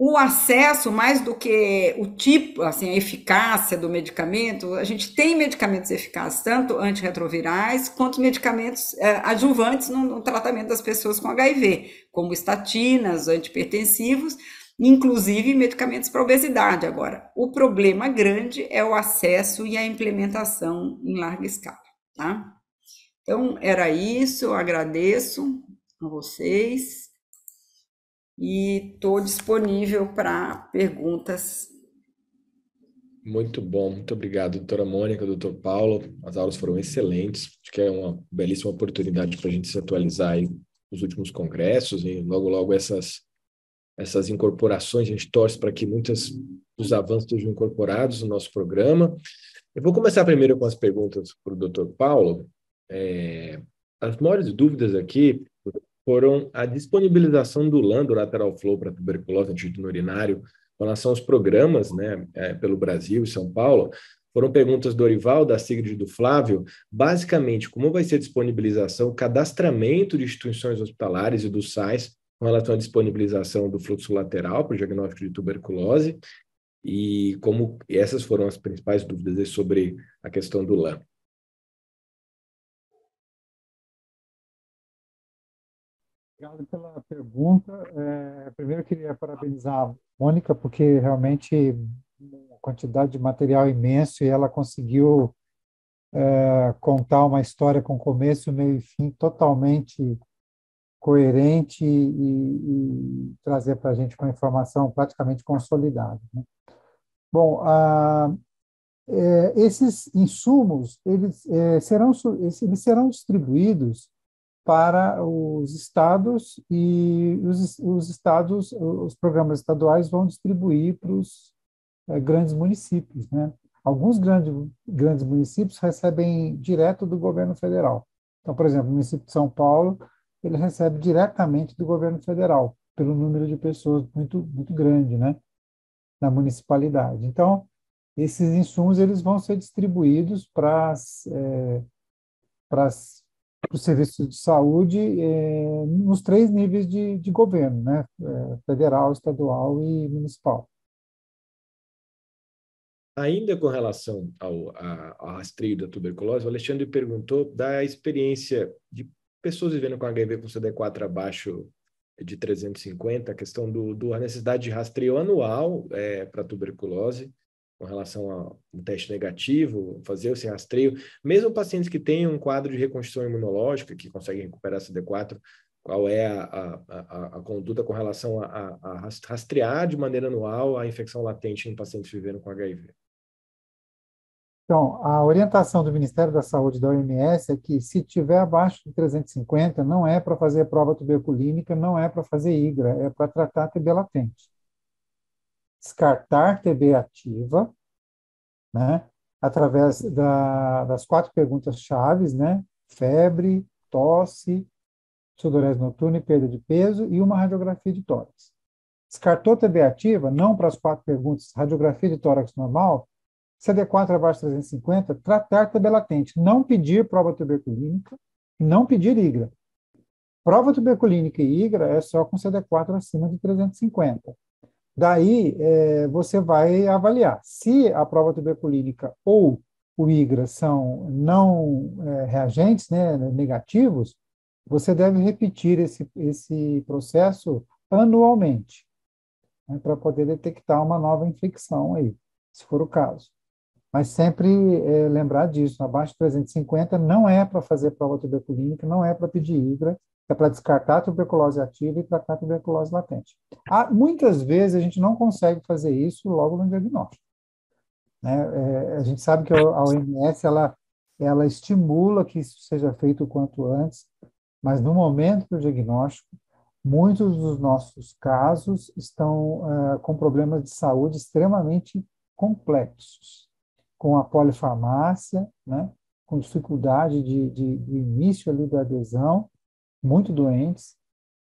o acesso, mais do que o tipo, assim, a eficácia do medicamento, a gente tem medicamentos eficazes, tanto antirretrovirais, quanto medicamentos adjuvantes no tratamento das pessoas com HIV, como estatinas, antihipertensivos, inclusive medicamentos para obesidade. Agora, o problema grande é o acesso e a implementação em larga escala, tá? Então, era isso, eu agradeço a vocês. e estou disponível para perguntas. Muito bom, muito obrigado, doutora Mônica, doutor Paulo. As aulas foram excelentes. Acho que é uma belíssima oportunidade para a gente se atualizar aí nos últimos congressos e logo, logo essas incorporações. A gente torce para que muitos dos avanços sejam incorporados no nosso programa. Eu vou começar primeiro com as perguntas para o doutor Paulo. As maiores dúvidas aqui foram a disponibilização do LAN, do Lateral Flow, para tuberculose no urinário, com relação aos programas, né, pelo Brasil e São Paulo. Foram perguntas do Orival, da Sigrid e do Flávio. Basicamente, como vai ser a disponibilização, o cadastramento de instituições hospitalares e dos SAIs com relação à disponibilização do fluxo lateral para o diagnóstico de tuberculose, e como essas foram as principais dúvidas sobre a questão do LAN. Obrigado pela pergunta. Primeiro, eu queria parabenizar a Mônica, porque realmente uma quantidade de material imenso e ela conseguiu contar uma história com começo, meio e fim totalmente coerente e trazer para a gente uma informação praticamente consolidada, né? Bom, esses insumos eles serão distribuídos para os estados e os estados, os programas estaduais vão distribuir para os grandes municípios, né? Alguns grandes municípios recebem direto do governo federal. Então, por exemplo, o município de São Paulo, ele recebe diretamente do governo federal, pelo número de pessoas muito grande, né, na municipalidade. Então, esses insumos eles vão ser distribuídos para os serviços de saúde nos 3 níveis de governo, né, federal, estadual e municipal. Ainda com relação ao rastreio da tuberculose, o Alexandre perguntou da experiência de pessoas vivendo com HIV com CD4 abaixo de 350, a questão da necessidade de rastreio anual para tuberculose, com relação a um teste negativo, fazer esse rastreio, mesmo pacientes que têm um quadro de reconstrução imunológica, que conseguem recuperar CD4, qual é a conduta com relação a rastrear de maneira anual a infecção latente em pacientes vivendo com HIV? Então, a orientação do Ministério da Saúde da OMS é que, se tiver abaixo de 350, não é para fazer prova tuberculínica, não é para fazer IGRA, é para tratar TB latente. Descartar TB ativa, né, através das 4 perguntas chaves, né, febre, tosse, sudorese noturna e perda de peso, e uma radiografia de tórax. Descartou TB ativa, não para as 4 perguntas, radiografia de tórax normal, CD4 abaixo de 350, tratar TB latente, não pedir prova tuberculínica, não pedir IGRA. Prova tuberculínica e IGRA é só com CD4 acima de 350. Daí, você vai avaliar. Se a prova tuberculínica ou o IGRA são não reagentes, né, negativos, você deve repetir esse processo anualmente, né, para poder detectar uma nova infecção aí, se for o caso. Mas sempre lembrar disso, abaixo de 350 não é para fazer prova tuberculínica, não é para pedir IGRA, é para descartar a tuberculose ativa e tratar a tuberculose latente. Muitas vezes a gente não consegue fazer isso logo no diagnóstico, né? A gente sabe que a OMS ela estimula que isso seja feito o quanto antes, mas no momento do diagnóstico, muitos dos nossos casos estão com problemas de saúde extremamente complexos, com a polifarmácia, né, com dificuldade de início ali da adesão, muito doentes.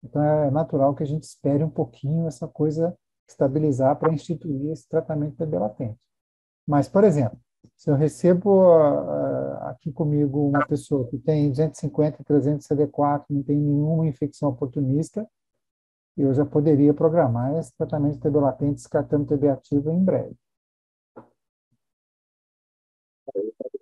Então, é natural que a gente espere um pouquinho essa coisa estabilizar para instituir esse tratamento TB latente. Mas, por exemplo, se eu recebo aqui comigo uma pessoa que tem 250, 300 CD4, não tem nenhuma infecção oportunista, eu já poderia programar esse tratamento TB latente descartando TB ativo em breve.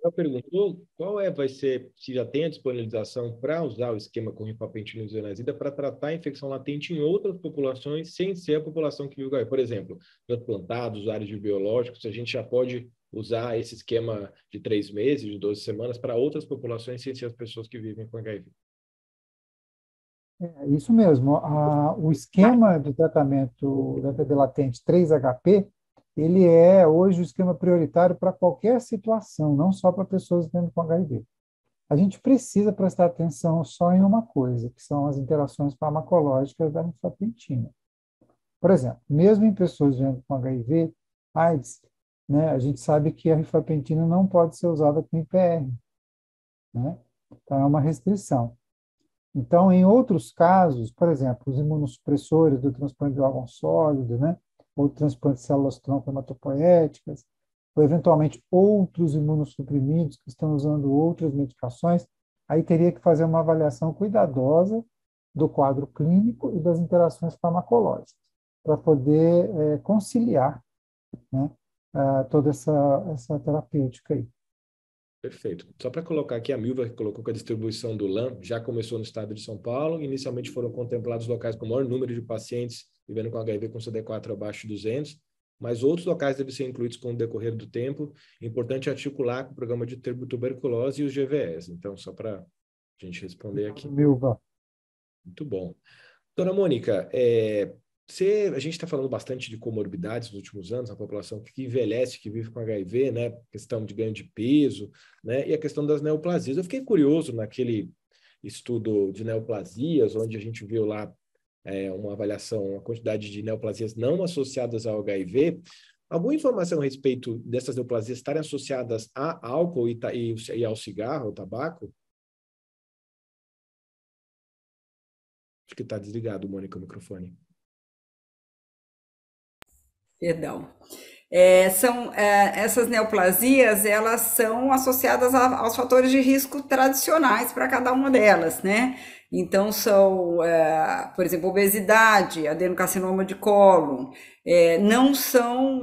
Ela perguntou vai ser, se já tem a disponibilização para usar o esquema com rifampicina e isoniazida para tratar a infecção latente em outras populações, sem ser a população que vive HIV. Por exemplo, transplantados, usuários de biológicos, a gente já pode usar esse esquema de 3 meses, de 12 semanas, para outras populações, sem ser as pessoas que vivem com HIV. É isso mesmo. O esquema de tratamento da TB latente 3HP, ele é hoje o esquema prioritário para qualquer situação, não só para pessoas vivendo com HIV. A gente precisa prestar atenção só em uma coisa, que são as interações farmacológicas da rifampicina. Por exemplo, mesmo em pessoas vivendo com HIV, AIDS, né, a gente sabe que a rifampicina não pode ser usada com IPR, né? Então, é uma restrição. Então, em outros casos, por exemplo, os imunossupressores do transplante de órgão sólido, né, ou transplante de células-tronco hematopoéticas, ou eventualmente outros imunossuprimidos que estão usando outras medicações, aí teria que fazer uma avaliação cuidadosa do quadro clínico e das interações farmacológicas, para poder conciliar, né, toda essa terapêutica aí. Perfeito. Só para colocar aqui, a Milva colocou que a distribuição do LAM já começou no estado de São Paulo. Inicialmente foram contemplados locais com o maior número de pacientes vivendo com HIV com CD4 abaixo de 200, mas outros locais devem ser incluídos com o decorrer do tempo. É importante articular com o programa de tuberculose e os GVS. Então, só para a gente responder aqui. Milva. Muito bom. Doutora Mônica, a gente está falando bastante de comorbidades nos últimos anos, a população que envelhece, que vive com HIV, né? Questão de ganho de peso, né? E a questão das neoplasias. Eu fiquei curioso naquele estudo de neoplasias, onde a gente viu lá uma avaliação, uma quantidade de neoplasias não associadas ao HIV. Alguma informação a respeito dessas neoplasias estarem associadas a álcool e ao cigarro, ao tabaco? Acho que está desligado, Mônica, o microfone. Perdão. Essas neoplasias, elas são associadas aos fatores de risco tradicionais para cada uma delas, né? Então, por exemplo, obesidade, adenocarcinoma de cólon, são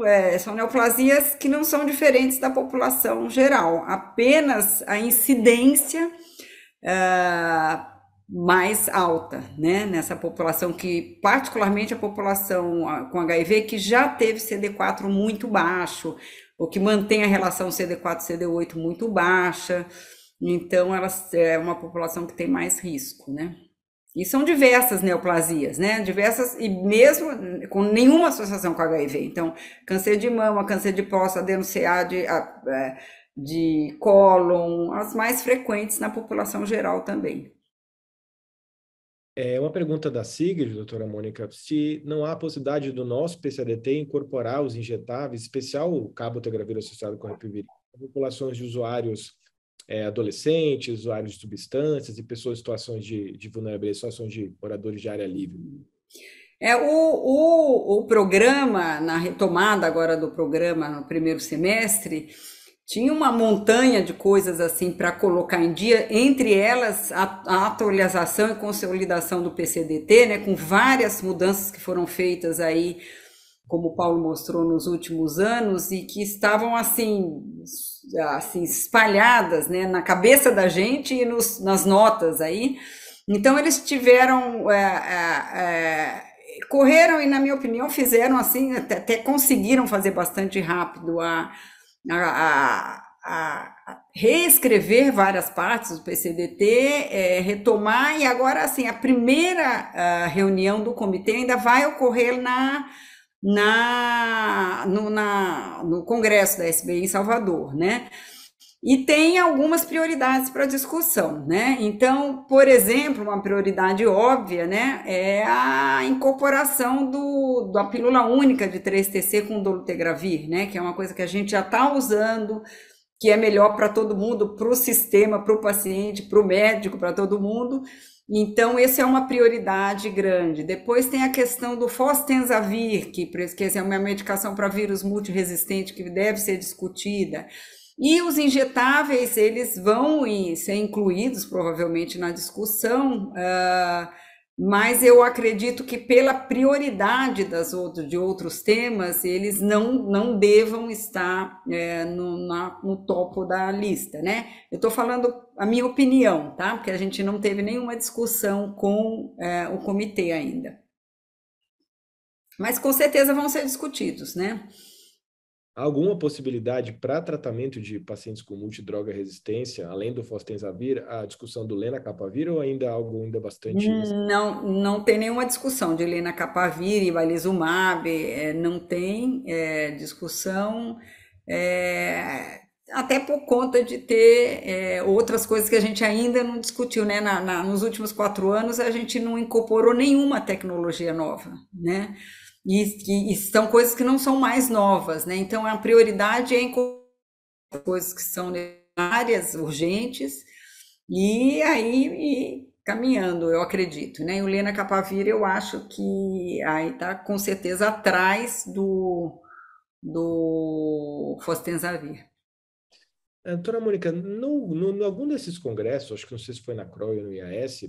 neoplasias que não são diferentes da população geral, apenas a incidência mais alta, né, nessa população que, particularmente a população com HIV que já teve CD4 muito baixo, ou que mantém a relação CD4-CD8 muito baixa, então é uma população que tem mais risco, né. E são diversas neoplasias, né, diversas, e mesmo com nenhuma associação com HIV, então, câncer de mama, câncer de próstata, adeno-CA de cólon, as mais frequentes na população geral também. Uma pergunta da Sigrid, doutora Mônica, se não há possibilidade do nosso PCDT incorporar os injetáveis, especial o cabotegravir associado com a repivirina, populações de usuários adolescentes, usuários de substâncias e pessoas em situações de vulnerabilidade, situações de moradores de área livre. O programa, na retomada agora do programa no primeiro semestre, tinha uma montanha de coisas assim para colocar em dia, entre elas a atualização e consolidação do PCDT, né, com várias mudanças que foram feitas aí, como o Paulo mostrou nos últimos anos, e que estavam assim espalhadas, né, na cabeça da gente e nas notas aí. Então eles tiveram correram e, na minha opinião, fizeram assim, até conseguiram fazer bastante rápido a reescrever várias partes do PCDT, retomar, e agora, assim, a primeira reunião do comitê ainda vai ocorrer no Congresso da SBI em Salvador, né? E tem algumas prioridades para discussão, né? Então, por exemplo, uma prioridade óbvia, né, é a incorporação da pílula única de 3-TC com dolutegravir, né, que é uma coisa que a gente já está usando, que é melhor para todo mundo, para o sistema, para o paciente, para o médico, para todo mundo. Então, essa é uma prioridade grande. Depois tem a questão do fostemsavir, que é uma medicação para vírus multiresistente que deve ser discutida. E os injetáveis, eles vão ser incluídos provavelmente na discussão, mas eu acredito que pela prioridade de outros temas, eles não devam estar no topo da lista, né? Eu estou falando a minha opinião, tá? Porque a gente não teve nenhuma discussão com o comitê ainda. Mas com certeza vão ser discutidos, né? Há alguma possibilidade para tratamento de pacientes com multidroga resistência, além do fostensavir, a discussão do lenacapavir ou ainda algo ainda bastante... Não, não tem nenhuma discussão de lenacapavir e balizumab, não tem discussão, até por conta de ter outras coisas que a gente ainda não discutiu, né? Nos últimos 4 anos a gente não incorporou nenhuma tecnologia nova, né? E são coisas que não são mais novas, né? Então a prioridade é incorporar coisas que são necessárias, urgentes, e aí caminhando, eu acredito, né? E o lenacapavir eu acho que aí está com certeza atrás do fostensavir. Doutora Mônica, em algum desses congressos, acho que não sei se foi na CROI ou no IAS,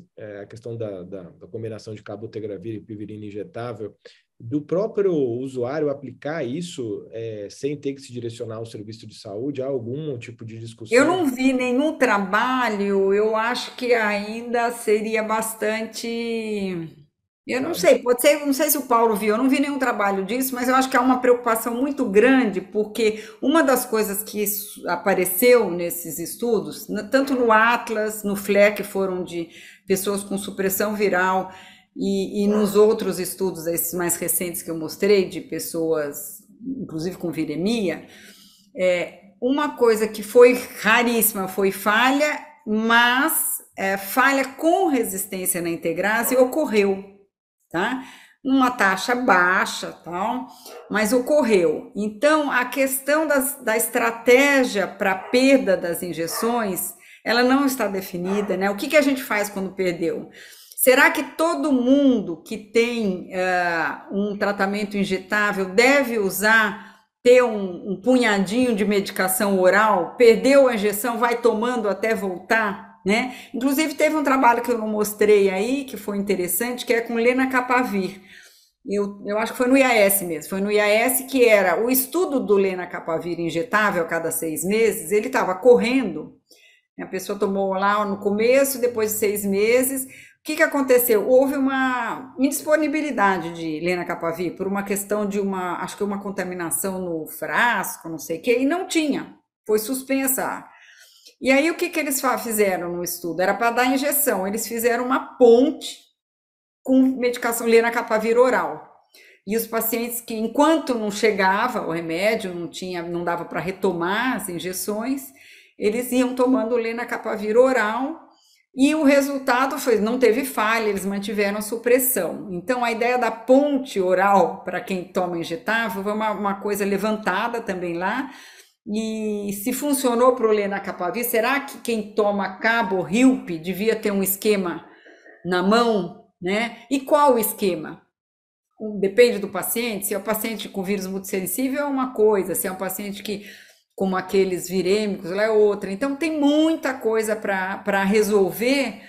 a questão da combinação de cabotegravir e pivirina injetável, do próprio usuário aplicar isso sem ter que se direcionar ao serviço de saúde, há algum tipo de discussão? Eu não vi nenhum trabalho, eu acho que ainda seria bastante... Eu não sei, pode ser, não sei se o Paulo viu, eu não vi nenhum trabalho disso, mas eu acho que há uma preocupação muito grande, porque uma das coisas que apareceu nesses estudos, tanto no Atlas, no FLE, que foram de pessoas com supressão viral, e nos outros estudos, esses mais recentes que eu mostrei, de pessoas, inclusive com viremia, uma coisa que foi raríssima foi falha, mas falha com resistência na integrase ocorreu. Tá? Uma taxa baixa, tal, mas ocorreu. Então, a questão da estratégia para a perda das injeções, ela não está definida, né? O que a gente faz quando perdeu? Será que todo mundo que tem um tratamento injetável deve ter um punhadinho de medicação oral, perdeu a injeção, vai tomando até voltar? Né? Inclusive teve um trabalho que eu não mostrei aí, que foi interessante, que é com lenacapavir. Eu acho que foi no IAS mesmo, foi no IAS que era o estudo do lenacapavir injetável a cada 6 meses, ele estava correndo, a pessoa tomou lá no começo, depois de 6 meses, o que aconteceu? Houve uma indisponibilidade de lenacapavir por uma questão de acho que uma contaminação no frasco, não sei o que, e não tinha, foi suspensa. E aí, o que eles fizeram no estudo? Era para dar injeção. Eles fizeram uma ponte com medicação lenacapavir oral. E os pacientes que, enquanto não chegava o remédio, não dava para retomar as injeções, eles iam tomando lenacapavir oral e o resultado foi, não teve falha, eles mantiveram a supressão. Então, a ideia da ponte oral para quem toma injetável foi uma coisa levantada também lá. E se funcionou para o lenacapavir, será que quem toma cabo Hilp devia ter um esquema na mão, né? E qual o esquema? Depende do paciente. Se é um paciente com vírus multissensível é uma coisa, se é um paciente como aqueles virêmicos, é outra. Então tem muita coisa para resolver.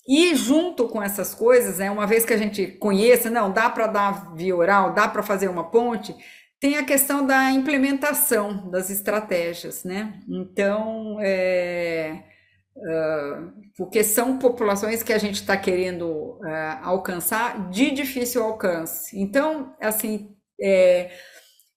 E junto com essas coisas, uma vez que a gente conheça, não, dá para dar via oral, dá para fazer uma ponte, tem a questão da implementação das estratégias, né? Então, porque são populações que a gente está querendo alcançar de difícil alcance. Então, assim,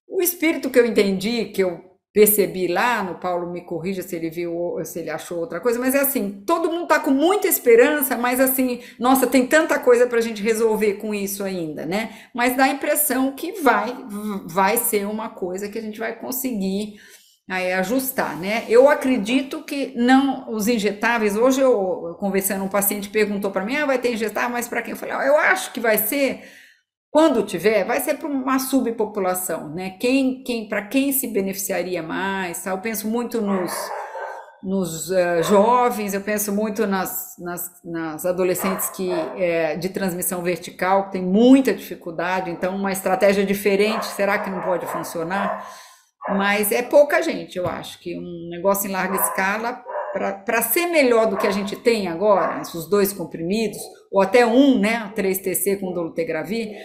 o espírito que eu entendi, que eu percebi lá, no Paulo me corrija se ele viu, se ele achou outra coisa, mas é assim, todo mundo está com muita esperança, mas assim, nossa, tem tanta coisa para a gente resolver com isso ainda, né? Mas dá a impressão que vai ser uma coisa que a gente vai conseguir ajustar, né? Eu acredito que não, os injetáveis, hoje eu conversando, um paciente perguntou para mim, vai ter injetável, mas para quem? Eu falei, eu acho que vai ser... Quando tiver, vai ser para uma subpopulação, né? Para quem se beneficiaria mais? Tá? Eu penso muito nos jovens, eu penso muito nas adolescentes de transmissão vertical, que tem muita dificuldade, então uma estratégia diferente, será que não pode funcionar? Mas é pouca gente, eu acho, que um negócio em larga escala, para ser melhor do que a gente tem agora, os 2 comprimidos, ou até né? 3TC com dolutegravir,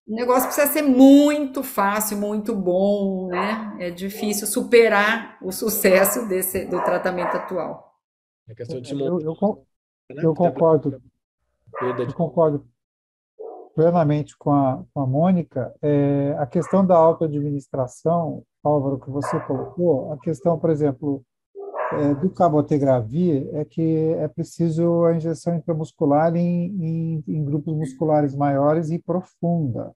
o negócio precisa ser muito fácil, muito bom, né? É difícil superar o sucesso do tratamento atual. É questão de eu concordo. Eu concordo. plenamente com a Mônica. A questão da autoadministração, Álvaro, que você colocou, a questão, por exemplo, do cabotegravir é que é preciso a injeção intramuscular em grupos musculares maiores e profunda.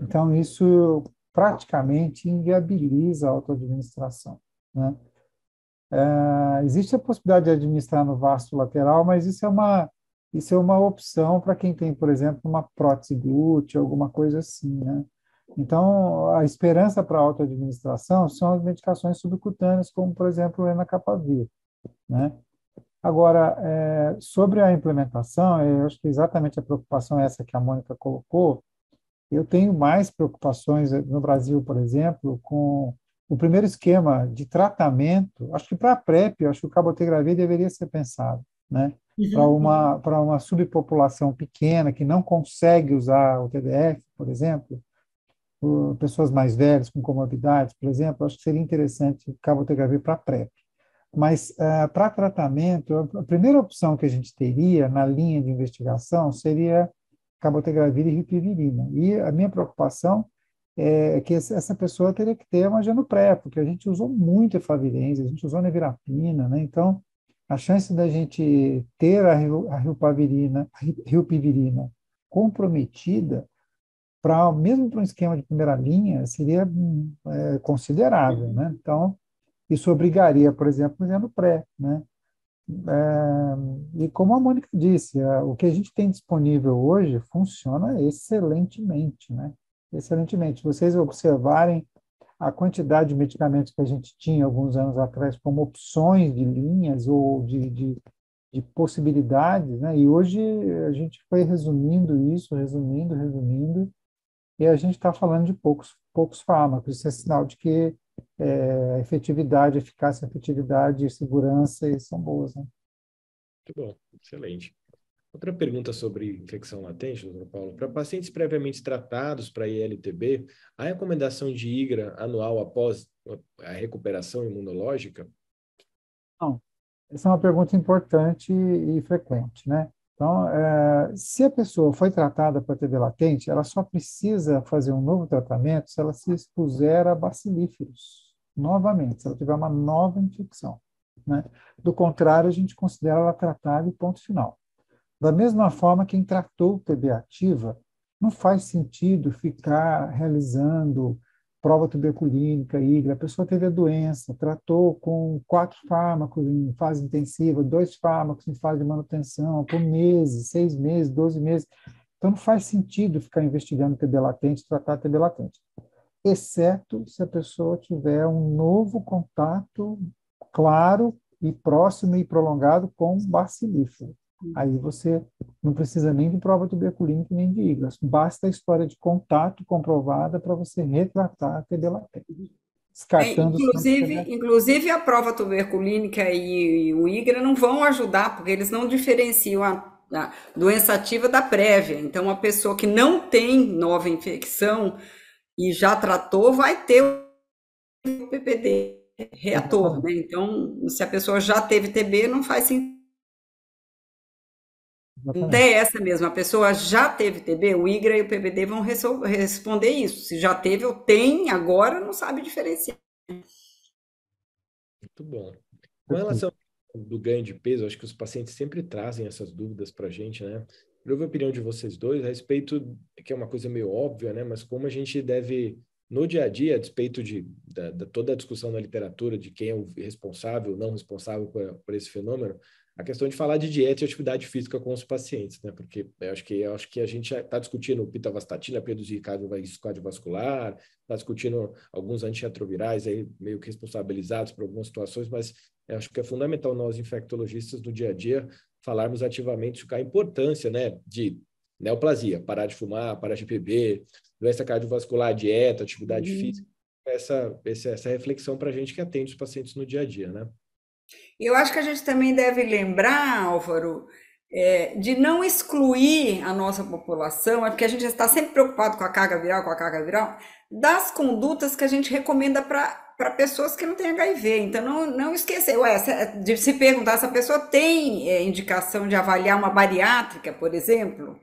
Então, isso praticamente inviabiliza a autoadministração, né? Existe a possibilidade de administrar no vasto lateral, mas isso é uma opção para quem tem, por exemplo, uma prótese glútea, alguma coisa assim, né? Então, a esperança para a autoadministração são as medicações subcutâneas, como, por exemplo, o lenacapavir, né? Agora, sobre a implementação, eu acho que exatamente a preocupação é essa que a Mônica colocou. Eu tenho mais preocupações no Brasil, por exemplo, com o primeiro esquema de tratamento. Acho que para a PrEP, acho que o cabotegravir deveria ser pensado, né? Para uma subpopulação pequena que não consegue usar o TDF, por exemplo, pessoas mais velhas com comorbidades, por exemplo, acho que seria interessante o cabotegravir para a PrEP. Mas, para tratamento, a primeira opção que a gente teria na linha de investigação seria cabotegravir e ripivirina. E a minha preocupação é que essa pessoa teria que ter uma genopré, porque a gente usou muito efavirenz, a gente usou nevirapina, né? Então, a chance da gente ter a rilpivirina comprometida, mesmo para um esquema de primeira linha, seria considerável, né? Então, isso obrigaria, por exemplo, o genopré, né? E como a Mônica disse, o que a gente tem disponível hoje funciona excelentemente, né? Excelentemente. Se vocês observarem a quantidade de medicamentos que a gente tinha alguns anos atrás como opções de linhas ou de possibilidades, né? E hoje a gente foi resumindo isso, resumindo, e a gente está falando de poucos fármacos. Isso é sinal de que efetividade, eficácia, efetividade e segurança são boas, né? Muito bom, excelente. Outra pergunta sobre infecção latente, doutor Paulo. Para pacientes previamente tratados para ILTB, a recomendação de IGRA anual após a recuperação imunológica? Não, essa é uma pergunta importante e frequente, né? Então, se a pessoa foi tratada para TB latente, ela só precisa fazer um novo tratamento se ela se expuser a bacilíferos, novamente, se ela tiver uma nova infecção, né? Do contrário, a gente considera ela tratada e ponto final. Da mesma forma, quem tratou TB ativa, não faz sentido ficar realizando prova tuberculínica, IGRA. A pessoa teve a doença, tratou com 4 fármacos em fase intensiva, 2 fármacos em fase de manutenção, por meses, 6 meses, 12 meses. Então, não faz sentido ficar investigando TB latente, tratar TB latente, exceto se a pessoa tiver um novo contato claro e próximo e prolongado com bacilífero. Aí você não precisa nem de prova tuberculínica nem de IGRA. Basta a história de contato comprovada para você retratar a TB latente. Descartando inclusive a prova tuberculínica e o IGRA não vão ajudar, porque eles não diferenciam a doença ativa da prévia. Então, a pessoa que não tem nova infecção e já tratou, vai ter o PPD reator, né? Então, se a pessoa já teve TB, não faz sentido. Até essa mesmo, a pessoa já teve TB, o IGRA e o PPD vão responder isso. Se já teve ou tem, agora não sabe diferenciar. Muito bom. Com relação do ganho de peso, acho que os pacientes sempre trazem essas dúvidas para a gente, né? Eu ouvi a opinião de vocês dois a respeito, que é uma coisa meio óbvia, né? Mas como a gente deve, no dia a dia, a despeito de toda a discussão na literatura de quem é o responsável, não responsável por esse fenômeno, a questão de falar de dieta e atividade física com os pacientes, né? Porque eu acho que a gente está discutindo pitavastatina para reduzir risco cardiovascular, está discutindo alguns antirretrovirais aí meio que responsabilizados por algumas situações, mas eu acho que é fundamental nós infectologistas no dia a dia falarmos ativamente sobre a importância, né, de neoplasia, parar de fumar, parar de beber, doença cardiovascular, dieta, atividade física, essa reflexão para a gente que atende os pacientes no dia a dia, né? Eu acho que a gente também deve lembrar, Álvaro, de não excluir a nossa população, porque a gente está sempre preocupado com a carga viral, das condutas que a gente recomenda para pessoas que não têm HIV. Então, não esquecer, de se perguntar se a pessoa tem indicação de avaliar uma bariátrica, por exemplo,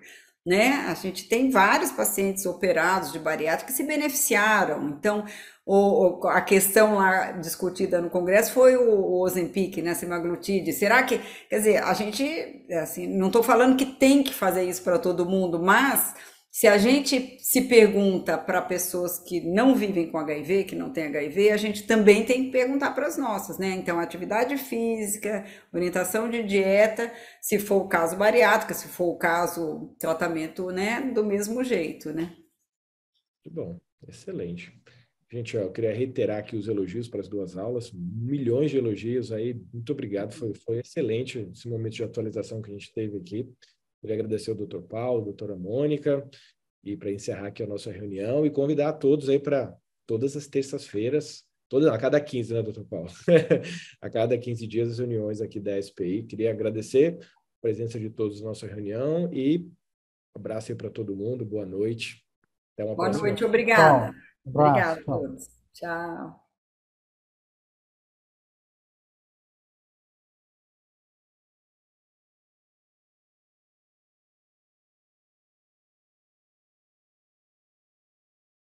né? A gente tem vários pacientes operados de bariátrica que se beneficiaram. Então, a questão lá discutida no Congresso foi o Ozempic, né, semaglutide. Será que, quer dizer, a gente, assim, não estou falando que tem que fazer isso para todo mundo, mas se a gente se pergunta para pessoas que não vivem com HIV, que não têm HIV, a gente também tem que perguntar para as nossas, né? Então, atividade física, orientação de dieta, se for o caso bariátrica, se for o caso tratamento, né, do mesmo jeito, né? Muito bom, excelente. Gente, ó, eu queria reiterar aqui os elogios para as duas aulas, milhões de elogios aí, muito obrigado, foi excelente esse momento de atualização que a gente teve aqui. Queria agradecer ao doutor Paulo, doutora Mônica, e para encerrar aqui a nossa reunião e convidar a todos aí para todas as terças-feiras, a cada 15, né, doutor Paulo? A cada 15 dias as reuniões aqui da SPI. Queria agradecer a presença de todos na nossa reunião e abraço aí para todo mundo, boa noite. Até uma Boa próxima. noite, obrigada. Tchau. Abraço. Obrigada a Tchau. todos. Tchau.